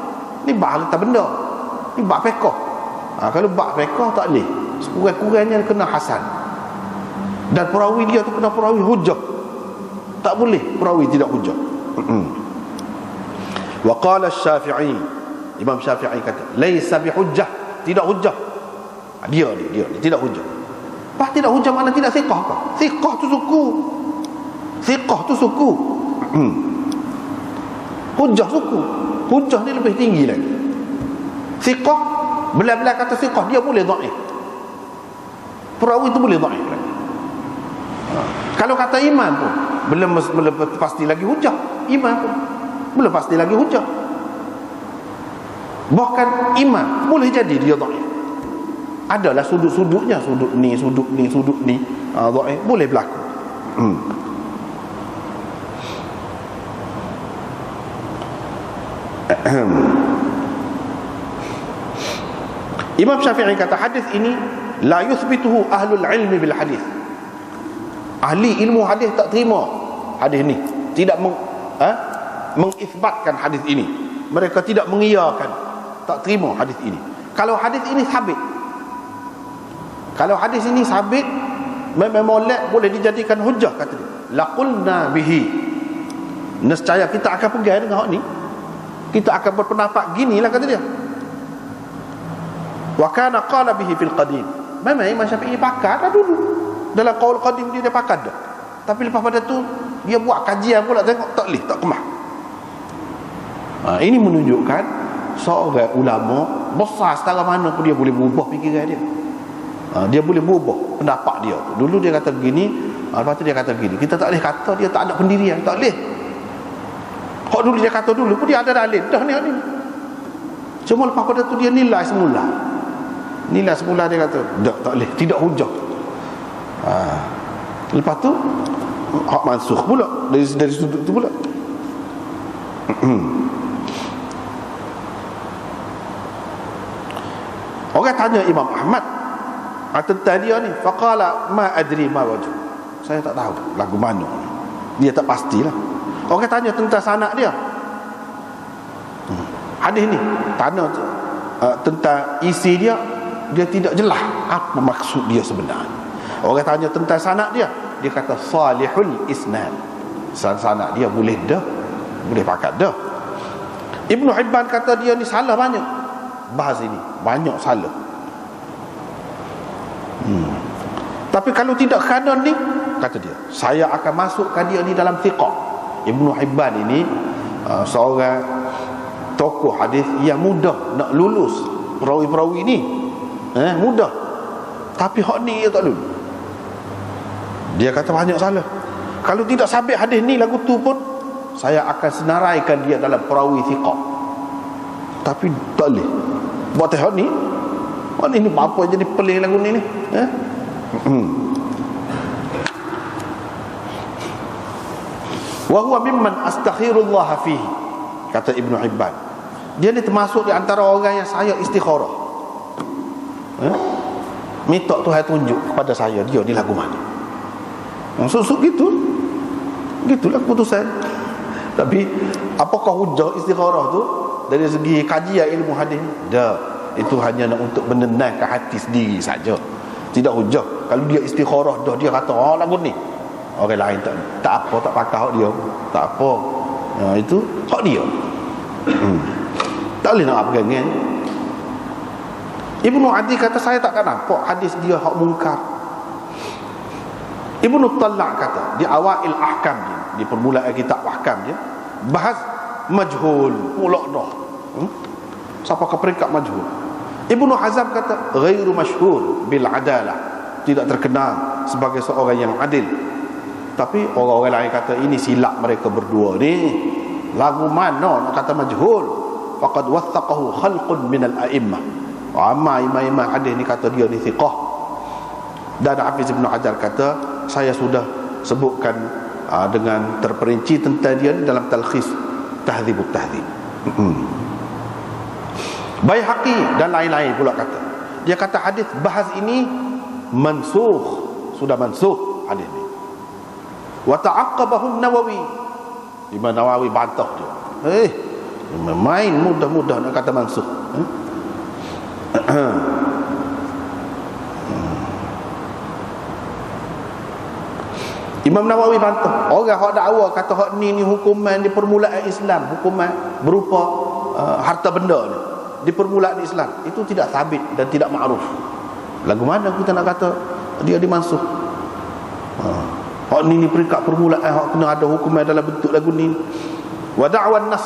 Ni bak letak benda. Ni bak fiqh. Kalau bak fiqh tak boleh. Sekurang-kurangnya kena hasan. Dan perawi dia tu kena perawi hujah. Tak boleh perawi tidak hujah. Wa qala Syafi'i, Imam Syafi'i kata, laisa bihujjah, tidak hujah. Dia tidak hujah. Pas tidak hujah makna tidak thiqah ke? Thiqah tu suku. Thiqah tu suku. Hujah suku. Hujah ni lebih tinggi lagi. Thiqah, belah-belah kata thiqah, dia boleh dhaif. Perawi tu boleh dhaif lagi. Kalau kata iman pun belum pasti lagi hujah. Iman pun belum pasti lagi hujah. Bahkan iman boleh jadi dia dhaif. Adalah sudut-sudutnya, sudut ni dhaif boleh berlaku. Imam Syafi'i kata hadis ini la yuthbituhu ahlul ilmi bil hadis. Ahli ilmu hadis tak terima hadis ni, tidak mengisbatkan hadis ini. Mereka tidak mengiyakan, tak terima hadis ini. Kalau hadis ini sabit, kalau hadis ini sabit, memang molek, boleh dijadikan hujah kata dia. Laqulna bihi. Nescaya kita akan pegang dengan hak ni. Kita akan berpendapat ginilah kata dia. Wa kana qala bihi fil qadim. Memang Imam Syafi'i pakat dah dulu. Dalam qaul qadim dia pakat dah. Tapi lepas pada tu dia buat kajian pula, tengok tak boleh, tak kemah. Ini menunjukkan seorang ulama besar setara mana pun dia boleh berubah fikiran dia. Dia boleh berubah pendapat dia. Dulu dia kata begini, lepas tu dia kata begini. Kita tak boleh kata dia tak ada pendirian, tak boleh. Hak dulu dia kata dulu pun dia ada dalil dah ni. Cuma lepas pada tu dia nilai semula. Nilai semula dia kata tak boleh, tidak hujah. Lepas tu hak mansuh pula dari sudut tu pula. Orang tanya Imam Ahmad tentang dia ni, faqala ma adri ma wajh. Saya tak tahu lagu mana. Dia tak pastilah. Orang tanya tentang sanak dia. Hadis ni tanya tentang isi dia, dia tidak jelas apa maksud dia sebenarnya. Orang tanya tentang sanad dia kata salihul isnad. Sanad dia boleh dah, boleh pakat dah. Ibnu Hibban kata dia ni salah banyak. Bahas ini banyak salah. Tapi kalau tidak kanan ni, kata dia, saya akan masukkan dia ni dalam thiqah. Ibnu Hibban ini seorang tokoh hadis yang mudah nak lulus perawi-perawi ni. Mudah. Tapi hak ni dia tak lulus. Dia kata banyak salah. Kalau tidak sabit hadis ni lagu tu pun, saya akan senaraikan dia dalam perawi thiqah. Tapi tak boleh. Buat hak ni, ini apa jadi pelih lagu ni. Wa huwa mimman astaghfirullah fihi, kata Ibnu Hibban. Dia ni termasuk di antara orang yang saya istikharah. Minta Tuhan tunjuk kepada saya dia ni lagu mana. Maksud gitu. Gitulah keputusan. Tapi apakah hujah istikharah tu dari segi kajian ilmu hadis? Dah, itu hanya nak untuk menenangkan hati sendiri saja. Tidak hujah. Kalau dia istikharah dah, dia kata lagu ni, orang lain tak apa, tak pakai hak dia, tak apa. Itu hak dia. Tak boleh nak pegangan. Ibnu Adi kata saya takkan nampak hadis dia hak mungkar. Ibnu Talaq kata di awal ahkam dia, di permulaan kitab ahkam dia, bahas majhul, pulak dah. Siapa ke peringkat majhul? Ibnu Hazm kata ghairu masyhur bil adalah, tidak terkenal sebagai seorang yang adil. Tapi orang-orang lain kata ini silap mereka berdua ni. Lagu mana nak kata majhul? Faqad wathaqahu khalqun minal a'immah. Ramai imam-imam hadis ni kata dia ni thiqah. Dan Hafiz Ibn Hajar kata saya sudah sebutkan dengan terperinci tentang dia dalam talkhis Tahdzibut Tahdzib. Baihaqi dan lain-lain pula kata. Dia kata hadis bahas ini mansukh, sudah mansukh hadis ni. Wa ta'aqqabahu Nawawi. Imam Nawawi bantah dia. Main mudah-mudah nak kata mansukh. Imam Nawawi bantah. Orang hak dakwa kata hak ni hukuman di permulaan Islam, hukuman berupa harta benda ni di permulaan Islam, itu tidak sabit dan tidak ma'ruf. Lagu mana kita nak kata dia dimansuh? Hak ni peringkat permulaan, hak kena ada hukuman dalam bentuk lagu ni. Wa da'wan nas,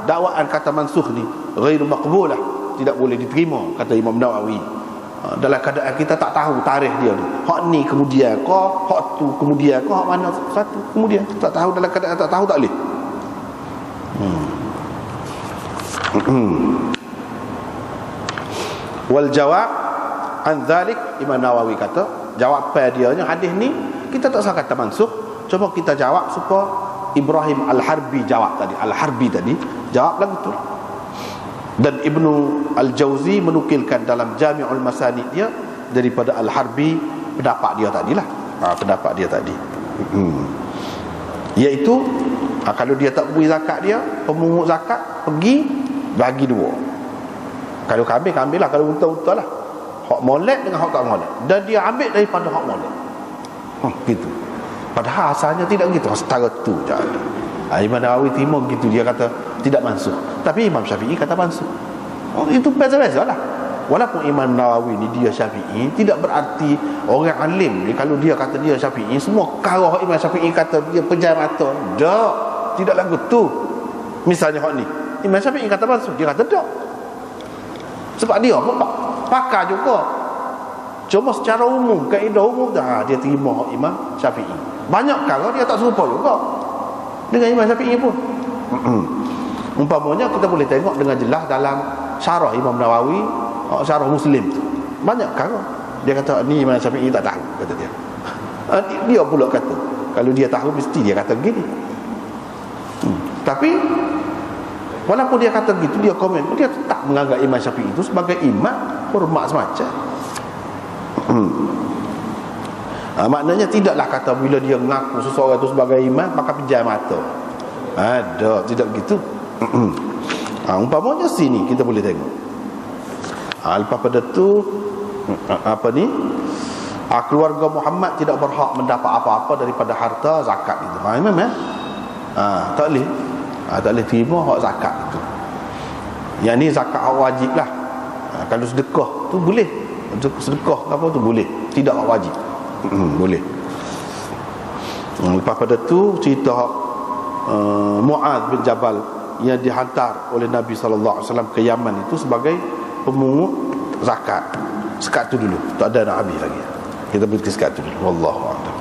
dakwaan kata mansuh ni ghairu maqbulah, tidak boleh diterima, kata Imam Nawawi. Dalam keadaan kita tak tahu tarikh dia ni, hak ni kemudian ke, hak tu kemudian ke, hak mana satu kemudian, tak tahu. Dalam keadaan tak tahu tak boleh. Wal jawab an dzalik, Imam Nawawi kata jawapan dia nya hadis ni kita tak usah kata mansukh, cuba kita jawab supaya Ibrahim Al-Harbi jawab tadi, Al-Harbi tadi jawab lagu tu. Dan Ibnu Al-Jauzi menukilkan dalam Jami'ul Masanid dia daripada Al-Harbi pendapat dia tadilah. Pendapat dia tadi. Iaitu kalau dia tak beri zakat dia, pemungut zakat pergi bagi dua. Kalau kambing lah, kalau unta lah. Hak molek dengan hak tak molek. Dan dia ambil daripada hak molek. Gitu. Padahal asalnya tidak gitu. Setara tu je ada. Imam Nawawi terima begitu, dia kata tidak mansuh. Tapi Imam Syafi'i kata mansuh. Itu beza-beza lah. Walaupun Imam Nawawi ni dia Syafi'i, tidak berarti orang alim ni kalau dia kata dia Syafi'i, semua karah Imam Syafi'i kata dia pejam mata. Tak, tidak lagu tu. Misalnya hak ni, Imam Syafi'i kata mansuh, dia kata tak. Sebab dia pakar juga. Cuma secara umum, kaedah umum dia terima hak Imam Syafi'i. Banyak karah dia tak serupa juga dengan Imam Syafi'i pun. Umpamanya kita boleh tengok dengan jelas dalam syarah Imam Nawawi, syarah Muslim tu. Banyak kan dia kata ni Imam Syafi'i tak tahu, kata dia. Dia pula kata kalau dia tahu mesti dia kata begini. Tapi walaupun dia kata gitu, dia komen, dia tetap menganggap Imam Syafi'i itu sebagai imam, hormat semacam. Maknanya tidaklah kata bila dia mengaku seseorang itu sebagai imam maka pejam mata. Ada, tidak begitu. Umpamanya sini kita boleh tengok Lepas pada tu keluarga Muhammad tidak berhak mendapat apa-apa daripada harta zakat itu. Imam tak boleh. Tak boleh terima hak zakat itu. Yang ni zakat wajib lah. Kalau sedekah tu boleh. Sedekah apa tu boleh. Tidak wajib. Boleh. Lepas pada tu cerita Mu'adz bin Jabal yang dihantar oleh Nabi SAW ke Yaman itu sebagai pemungut zakat. Sekat tu dulu. Tak ada nak habis lagi. Kita berhenti sekat tu dulu. Wallahu a'lam.